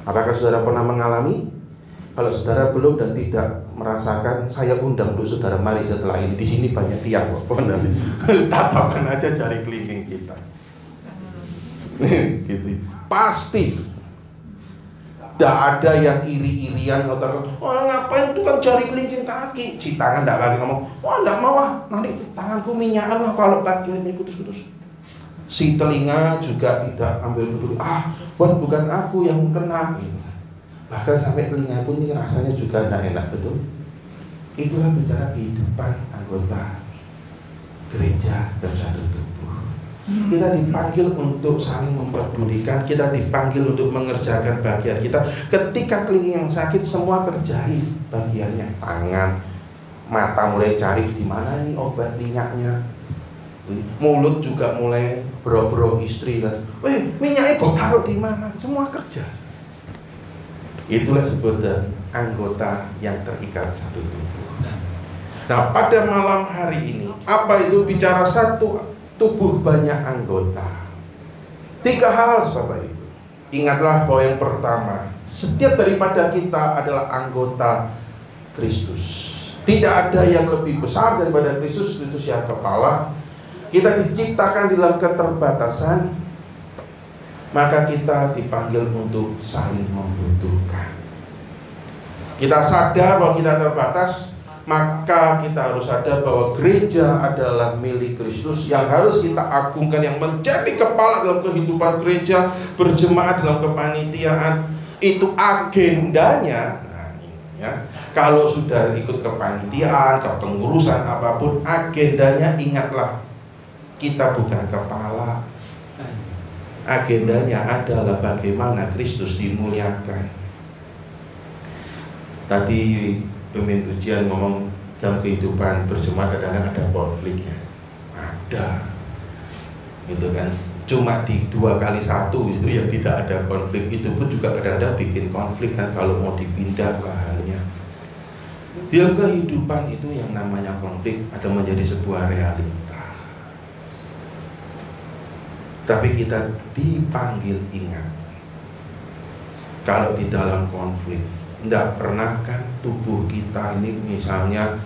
Speaker 1: Apakah saudara pernah mengalami? Kalau saudara belum dan tidak merasakan, saya undang dulu saudara, mari setelah ini, di sini banyak tiang kok, tatapkan aja jari kelingking kita. Gitu. Pasti tidak ada yang iri-irian atau ngapain itu kan jari kelingking kaki, si tangan tidak lagi ngomong, tidak mau nanti tanganku minyakan lah kalau kaki ini kutus-kutus. Si telinga juga tidak ambil peduli, bukan aku yang kena. Bahkan sampai telinga pun ini rasanya juga tidak enak, betul. Itulah bicara kehidupan anggota gereja dan satu tubuh. Kita dipanggil untuk saling memperdulikan, kita dipanggil untuk mengerjakan bagian kita. Ketika kelingking yang sakit, semua kerjain bagiannya. Tangan, mata mulai cari di mana nih obat minyaknya. Mulut juga mulai bro-bro istri kan, minyaknya mau taruh di mana? Semua kerja. Itulah sebutan anggota yang terikat satu tubuh. Nah, pada malam hari ini, apa itu bicara satu tubuh banyak anggota? 3 hal Bapak Ibu. Ingatlah bahwa yang pertama, setiap daripada kita adalah anggota Kristus. Tidak ada yang lebih besar daripada Kristus. Kristus yang kepala. Kita diciptakan dalam keterbatasan, maka kita dipanggil untuk saling membutuhkan. Kita sadar bahwa kita terbatas, maka kita harus sadar bahwa gereja adalah milik Kristus yang harus kita agungkan, yang menjadi kepala dalam kehidupan gereja, berjemaat dalam kepanitiaan. Itu agendanya. Kalau sudah ikut kepanitiaan, kepengurusan apapun, agendanya ingatlah, kita bukan kepala. Agendanya adalah bagaimana Kristus dimuliakan. Tadi pemimpin ujian ngomong dalam kehidupan berjemaat kadang-kadang ada konfliknya. Ada, gitu kan. Cuma di 2 kali 1 itu yang tidak ada konflik, itu pun juga kadang-kadang bikin konflik kan kalau mau dipindah lahannya. Dalam kehidupan itu yang namanya konflik ada menjadi sebuah realita. Tapi kita dipanggil ingat, kalau di dalam konflik, tidak pernah kan tubuh kita ini misalnya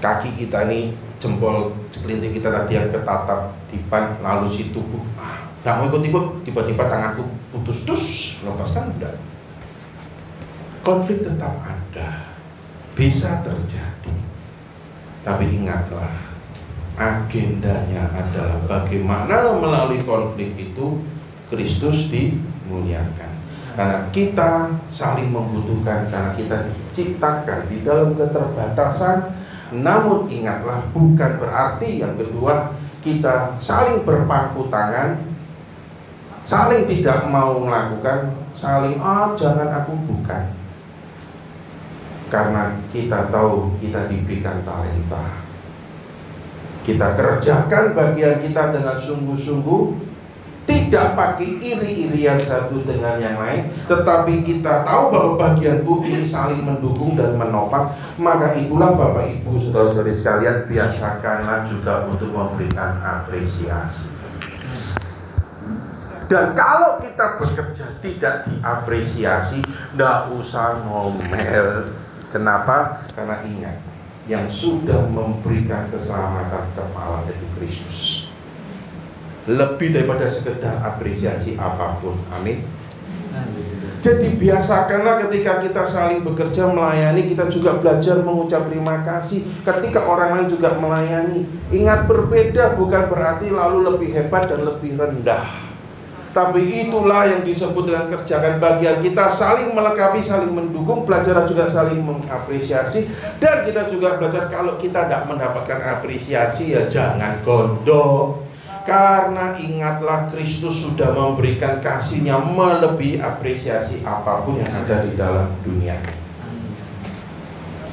Speaker 1: kaki kita ini, jempol cepelinting kita tadi yang ketatap dipan, lalu si tubuh nggak mau ikut-ikut, tiba-tiba tanganku putus, lepaskan, enggak. Konflik tetap ada, bisa terjadi. Tapi ingatlah, agendanya adalah bagaimana melalui konflik itu Kristus dimuliakan. Karena kita saling membutuhkan, karena kita diciptakan di dalam keterbatasan. Namun ingatlah, bukan berarti yang kedua kita saling berpangku tangan, saling tidak mau melakukan, saling jangan aku, bukan. Karena kita tahu kita diberikan talenta, kita kerjakan bagian kita dengan sungguh-sungguh. tidak pakai iri-irian satu dengan yang lain, tetapi kita tahu bahwa bagian ini saling mendukung dan menopang. Maka itulah Bapak Ibu saudara-saudari sekalian, biasakanlah juga untuk memberikan apresiasi. Dan kalau kita bekerja tidak diapresiasi, tidak usah ngomel. Kenapa? Karena ingat, yang sudah memberikan keselamatan kepala itu Kristus. Lebih daripada sekedar apresiasi apapun. Amin. Jadi biasakanlah ketika kita saling bekerja melayani, kita juga belajar mengucap terima kasih ketika orang lain juga melayani. Ingat, berbeda bukan berarti lalu lebih hebat dan lebih rendah. Tapi itulah yang disebut dengan kerjakan bagian kita, saling melengkapi, saling mendukung, belajar juga saling mengapresiasi. Dan kita juga belajar kalau kita tidak mendapatkan apresiasi, ya jangan gondok. Karena ingatlah, Kristus sudah memberikan kasih-Nya melebihi apresiasi apapun yang ada di dalam dunia.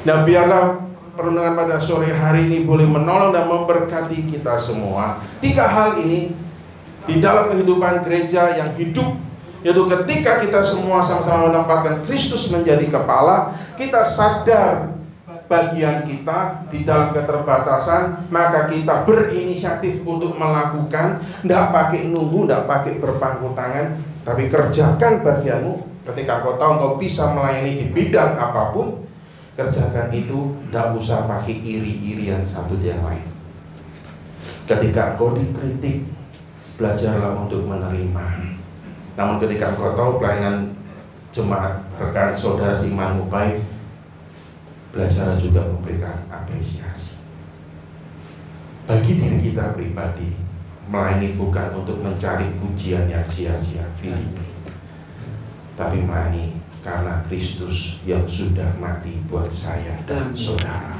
Speaker 1: Nah, biarlah perenungan pada sore hari ini boleh menolong dan memberkati kita semua. 3 hal ini di dalam kehidupan gereja yang hidup, yaitu ketika kita semua sama-sama menempatkan Kristus menjadi kepala, kita sadar bagian kita di dalam keterbatasan, maka kita berinisiatif untuk melakukan, tidak pakai nunggu, tidak pakai berpangku tangan, tapi kerjakan bagianmu. Ketika kau tahu kau bisa melayani di bidang apapun, kerjakan itu, tidak usah pakai iri-irian satu yang lain. Ketika kau dikritik, belajarlah untuk menerima. Namun ketika engkau tahu pelayanan jemaat rekan saudara seimanmu baik, belajarlah juga memberikan apresiasi. Bagi diri kita pribadi, melayani bukan untuk mencari pujian yang sia-sia, tapi melayani karena Kristus yang sudah mati buat saya dan saudara.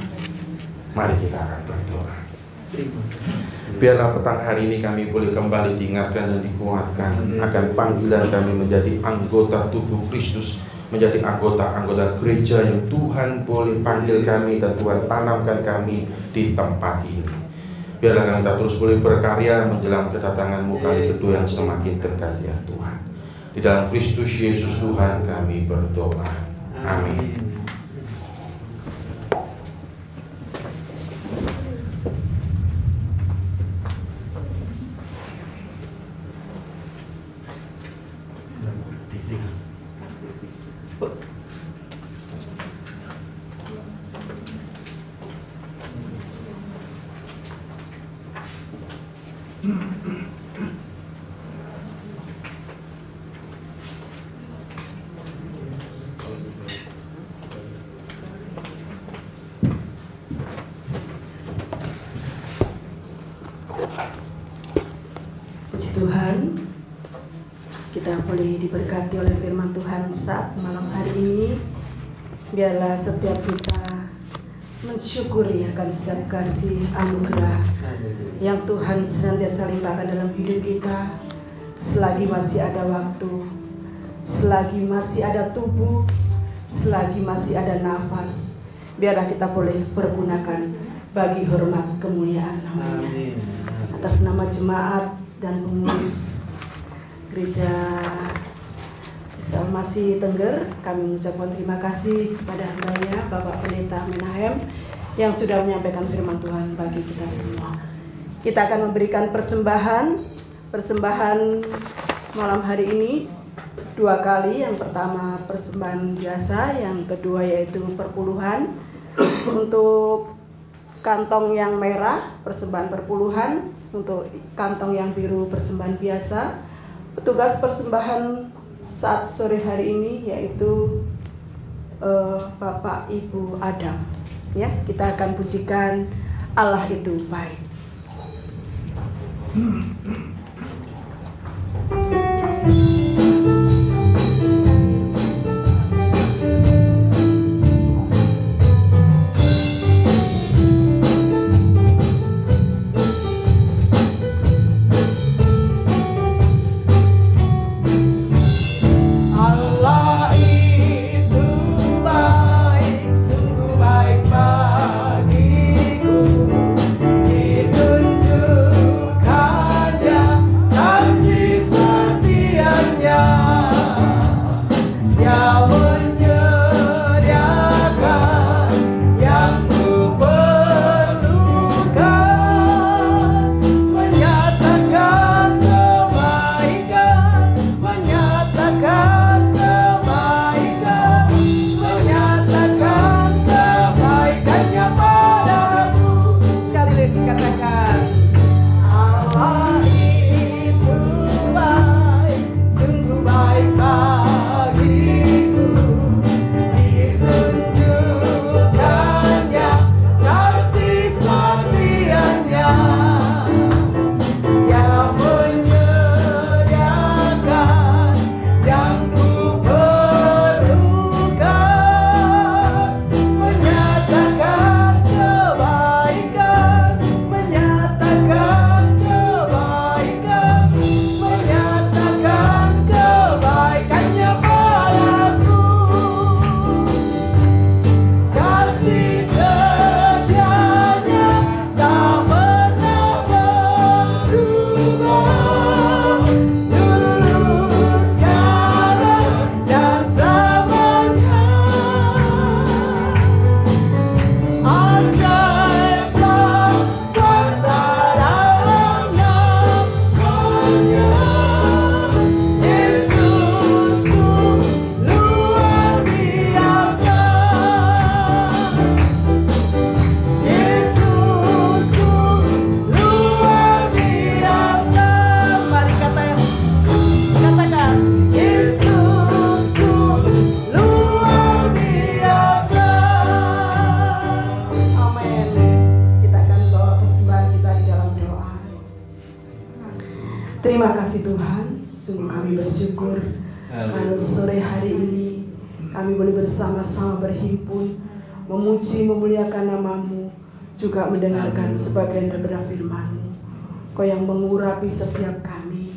Speaker 1: Mari kita akan berdoa. Biarlah petang hari ini kami boleh kembali diingatkan dan dikuatkan akan panggilan kami menjadi anggota tubuh Kristus, menjadi anggota-anggota gereja yang Tuhan boleh panggil kami dan Tuhan tanamkan kami di tempat ini. Biarlah kami terus boleh berkarya menjelang kedatangan-Mu kali kedua yang semakin dekat, ya Tuhan. Di dalam Kristus Yesus Tuhan kami berdoa. Amin.
Speaker 3: Puji Tuhan, kita boleh diberkati oleh firman Tuhan saat malam hari ini. Biarlah setiap kita mensyukuri akan setiap kasih anugerah yang Tuhan senantiasa limpahkan dalam hidup kita. Selagi masih ada waktu, selagi masih ada tubuh, selagi masih ada nafas, biarlah kita boleh pergunakan bagi hormat kemuliaan namanya. Atas nama jemaat dan pengurus Gereja Salmasi Tengger, kami mengucapkan terima kasih kepada hambanya Bapak Pendeta Menahem yang sudah menyampaikan firman Tuhan bagi kita semua. Kita akan memberikan persembahan malam hari ini 2 kali. Yang pertama persembahan biasa, yang kedua yaitu perpuluhan. Untuk kantong yang merah persembahan perpuluhan, untuk kantong yang biru persembahan biasa. Petugas persembahan saat sore hari ini yaitu Bapak Ibu Adam. Ya, kita akan pujikan Allah itu baik.
Speaker 4: Ditunjukkan
Speaker 3: Terima kasih Tuhan, sungguh kami bersyukur kalau sore hari ini kami boleh bersama-sama berhimpun, memuji, memuliakan nama-Mu, juga mendengarkan sebagian daripada firman-Mu. Kau yang mengurapi setiap kami,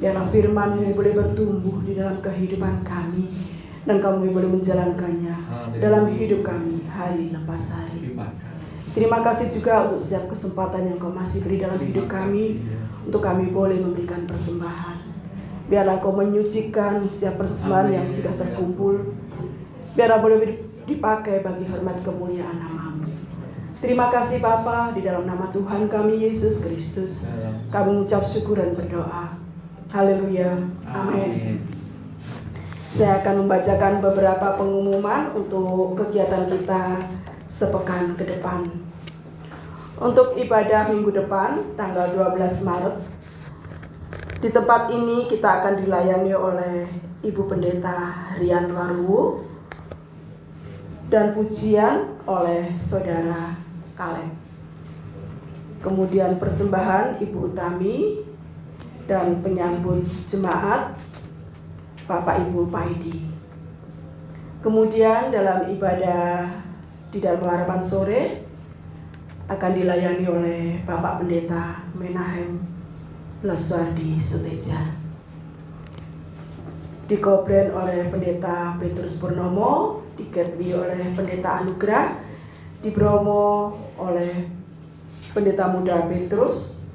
Speaker 3: biarlah firman-Mu boleh bertumbuh di dalam kehidupan kami, dan kami boleh menjalankannya dalam hidup kami hari lepas hari. Terima kasih juga untuk setiap kesempatan yang Kau masih beri dalam hidup kami, untuk kami boleh memberikan persembahan. Biarlah Kau menyucikan setiap persembahan yang sudah terkumpul, biarlah boleh dipakai bagi hormat kemuliaan nama-Mu. Terima kasih Bapa, di dalam nama Tuhan kami Yesus Kristus kami mengucap syukur dan berdoa. Haleluya, amin. Saya akan membacakan beberapa pengumuman untuk kegiatan kita sepekan ke depan. Untuk ibadah minggu depan tanggal 12 Maret, di tempat ini kita akan dilayani oleh Ibu Pendeta Rian Waruwu dan pujian oleh Saudara Kaleb. Kemudian persembahan Ibu Utami dan penyambut jemaat Bapak Ibu Paidi. Kemudian dalam ibadah di Dharma Harapan sore akan dilayani oleh Bapak Pendeta Menahem Laswadi Suteja. Dikoplen oleh Pendeta Petrus Purnomo, diketwi oleh Pendeta Anugrah, di Bromo oleh Pendeta Muda Petrus.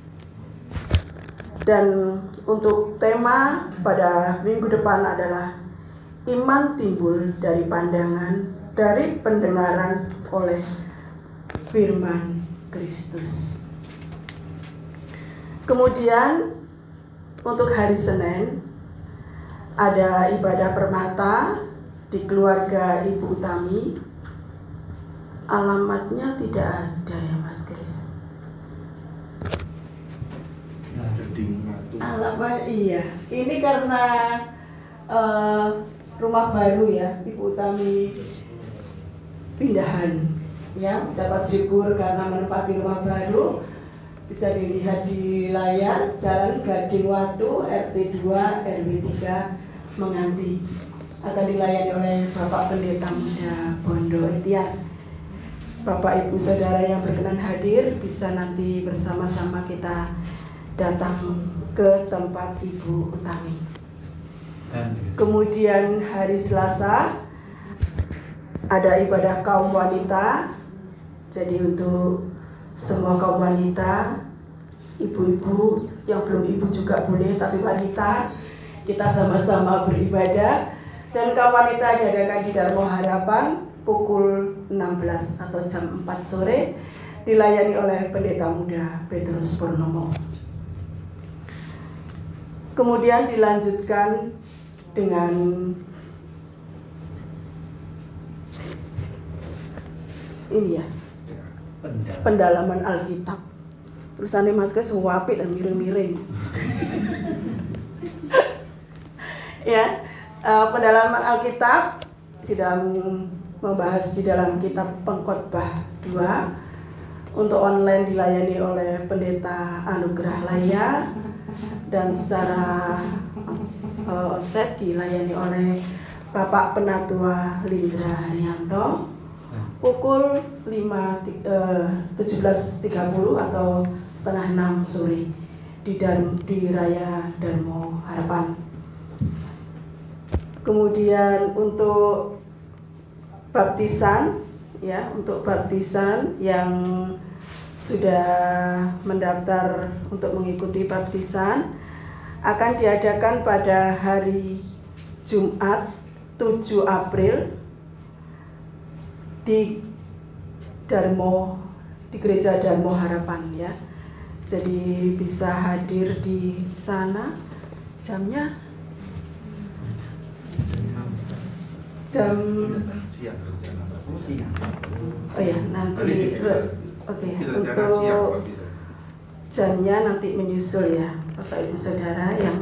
Speaker 3: Dan untuk tema pada minggu depan adalah iman timbul dari pandangan, dari pendengaran oleh firman Kristus. Kemudian untuk hari Senin ada ibadah permata di keluarga Ibu Utami. Alamatnya tidak ada ya Mas Kris. Alamat iya. Ini karena rumah baru ya, Ibu Utami pindahan. Ya, ucapan syukur karena menempati rumah baru. Bisa dilihat di layar, Jalan Gading Watu, RT 2, RW 3, Menganti. Akan dilayani oleh Bapak Pendeta Muda Bondo Etian. Bapak Ibu Saudara yang berkenan hadir, bisa nanti bersama-sama kita datang ke tempat Ibu Utami. Kemudian hari Selasa ada ibadah kaum wanita. Jadi untuk semua kaum wanita, ibu-ibu yang belum ibu juga boleh, tapi wanita kita sama-sama beribadah. Dan kaum wanita diadakan di Dharma Harapan pukul 16 atau jam 4 sore, dilayani oleh Pendeta Muda Petrus Purnomo. Kemudian dilanjutkan dengan ini ya, pendalaman Alkitab. Tulisannya Mas Kris semua apik dan miring-miring. Ya, pendalaman Alkitab di dalam membahas di dalam kitab Pengkhotbah 2. Untuk online dilayani oleh Pendeta Anugrah Laya, dan secara onsite dilayani oleh Bapak Penatua Lindra Haryanto pukul 17.30 atau setengah 6 sore di Raya Dharma Harapan. Kemudian untuk baptisan, ya, untuk baptisan yang sudah mendaftar untuk mengikuti baptisan akan diadakan pada hari Jumat 7 April di Gereja Dharma Harapan ya. Jadi bisa hadir di sana. Jamnya jam oh ya nanti oke, untuk jamnya nanti menyusul ya Bapak Ibu Saudara yang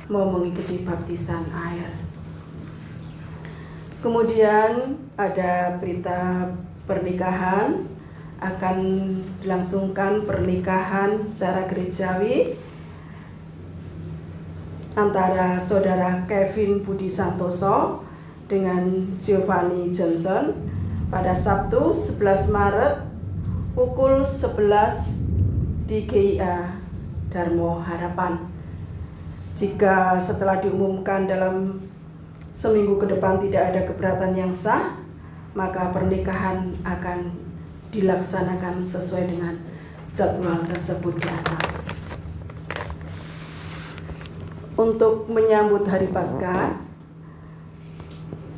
Speaker 3: mau mengikuti baptisan air. Kemudian ada berita pernikahan, akan dilangsungkan pernikahan secara gerejawi antara saudara Kevin Budi Santoso dengan Giovanni Johnson pada Sabtu 11 Maret pukul 11 di GIA Darmo Harapan. Jika setelah diumumkan dalam seminggu ke depan tidak ada keberatan yang sah, maka pernikahan akan dilaksanakan sesuai dengan jadwal tersebut di atas. Untuk menyambut Hari Paskah,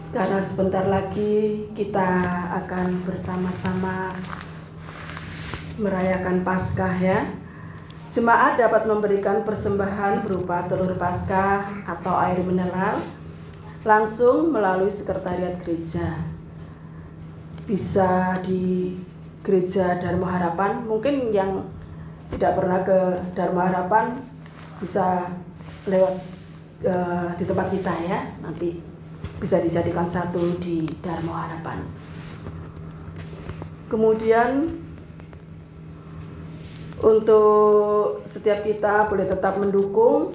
Speaker 3: sekarang sebentar lagi kita akan bersama-sama merayakan Paskah ya. Jemaat dapat memberikan persembahan berupa telur Paskah atau air mineral langsung melalui sekretariat gereja. Bisa di Gereja Darmo Harapan, mungkin yang tidak pernah ke Darmo Harapan bisa lewat di tempat kita ya, nanti bisa dijadikan satu di Darmo Harapan. Kemudian untuk setiap kita boleh tetap mendukung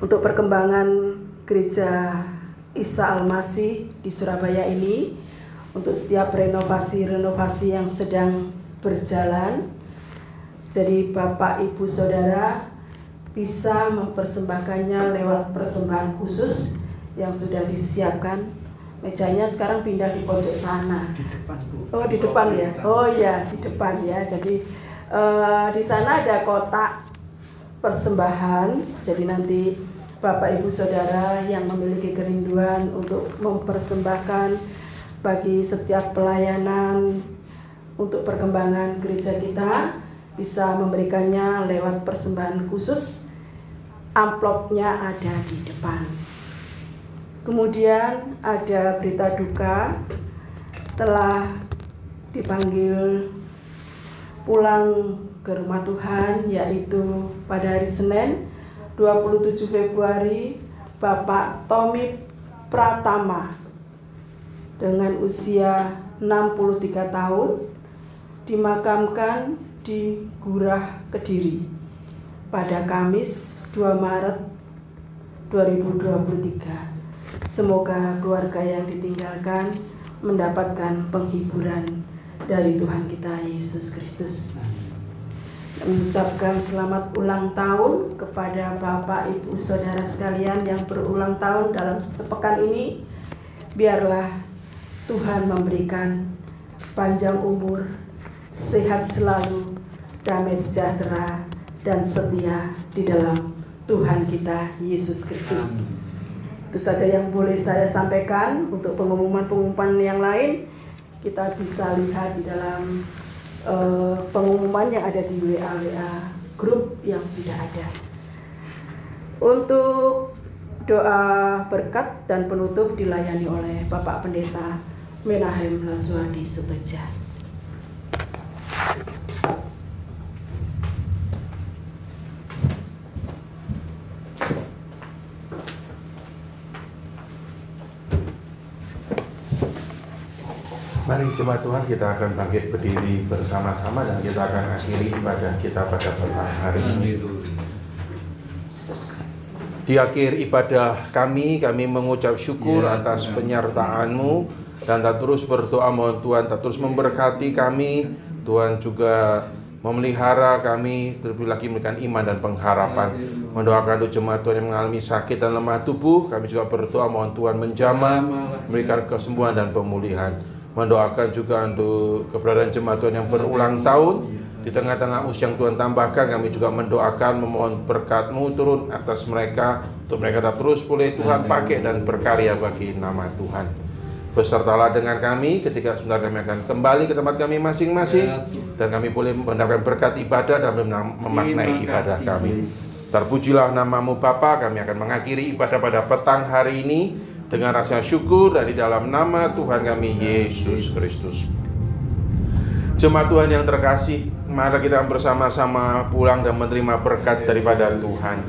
Speaker 3: untuk perkembangan Gereja Isa Al-Masih di Surabaya ini, untuk setiap renovasi yang sedang berjalan. Jadi Bapak Ibu Saudara bisa mempersembahkannya lewat persembahan khusus yang sudah disiapkan. Mejanya sekarang pindah di pojok sana.
Speaker 4: Di depan, Bu.
Speaker 3: Oh, di depan ya. Oh ya, di depan ya. Jadi di sana ada kotak persembahan. Jadi nanti Bapak Ibu Saudara yang memiliki kerinduan untuk mempersembahkan bagi setiap pelayanan untuk perkembangan gereja kita bisa memberikannya lewat persembahan khusus. Amplopnya ada di depan. Kemudian ada berita duka, telah dipanggil pulang ke rumah Tuhan, yaitu pada hari Senin 27 Februari Bapak Tommy Pratama dengan usia 63 tahun dimakamkan di Gurah Kediri pada Kamis 2 Maret 2023. Semoga keluarga yang ditinggalkan mendapatkan penghiburan dari Tuhan kita Yesus Kristus. Mengucapkan selamat ulang tahun kepada Bapak Ibu Saudara sekalian yang berulang tahun dalam sepekan ini. Biarlah Tuhan memberikan panjang umur, sehat selalu, damai sejahtera, dan setia di dalam Tuhan kita Yesus Kristus. Itu saja yang boleh saya sampaikan. Untuk pengumuman-pengumuman yang lain kita bisa lihat di dalam pengumuman yang ada di WA grup yang sudah ada. Untuk doa berkat dan penutup dilayani oleh Bapak Pendeta Menahem Laswadi Subeja.
Speaker 1: Mari jemaat Tuhan, kita akan bangkit berdiri bersama-sama dan kita akan akhiri ibadah kita pada petang hari ini. Di akhir ibadah kami mengucap syukur atas penyertaan-Mu dan tak terus berdoa mohon Tuhan tak terus memberkati kami. Tuhan juga memelihara kami, terlebih lagi memberikan iman dan pengharapan. Mendoakan untuk jemaat Tuhan yang mengalami sakit dan lemah tubuh, kami juga berdoa mohon Tuhan menjamah, memberikan kesembuhan dan pemulihan. Mendoakan juga untuk keberadaan jemaat Tuhan yang berulang tahun. Di tengah-tengah usia yang Tuhan tambahkan, kami juga mendoakan memohon berkat-Mu turun atas mereka, untuk mereka tak terus boleh Tuhan pakai dan berkarya bagi nama Tuhan. Besertalah dengan kami ketika sebentar kami akan kembali ke tempat kami masing-masing, dan kami boleh mendapatkan berkat ibadah dan memaknai ibadah kami. Terpujilah nama-Mu Bapa. Kami akan mengakhiri ibadah pada petang hari ini dengan rasa syukur dari dalam nama Tuhan kami Yesus Kristus. Jemaat Tuhan yang terkasih, mari kita bersama-sama pulang dan menerima berkat daripada Tuhan,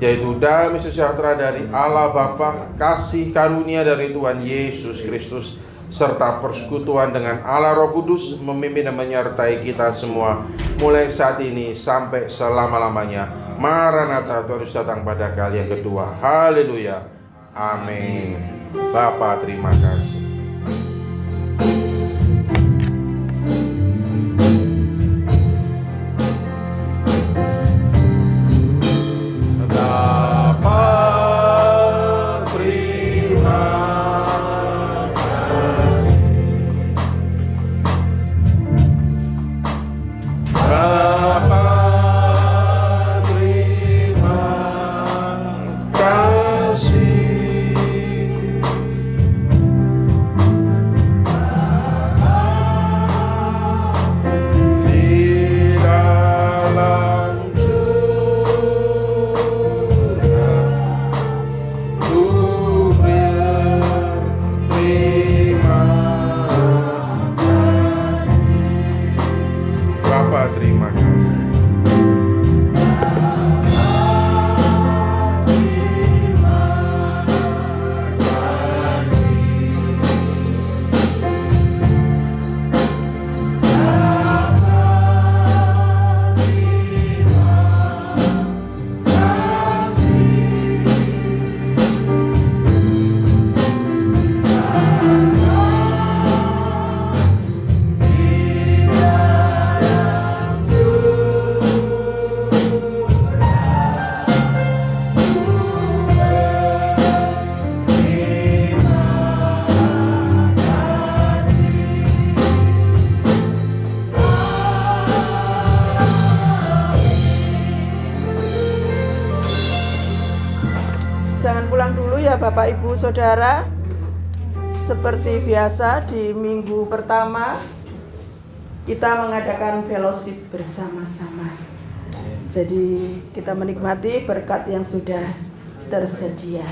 Speaker 1: yaitu damai sejahtera dari Allah Bapa, kasih karunia dari Tuhan Yesus Kristus, serta persekutuan dengan Allah Roh Kudus memimpin dan menyertai kita semua mulai saat ini sampai selama-lamanya. Maranatha, Tuhan Yesus datang pada kali yang kedua. Haleluya. Amin. Bapa, terima kasih.
Speaker 3: Bapak Ibu Saudara, seperti biasa di minggu pertama kita mengadakan fellowship bersama-sama. Jadi kita menikmati berkat yang sudah tersedia.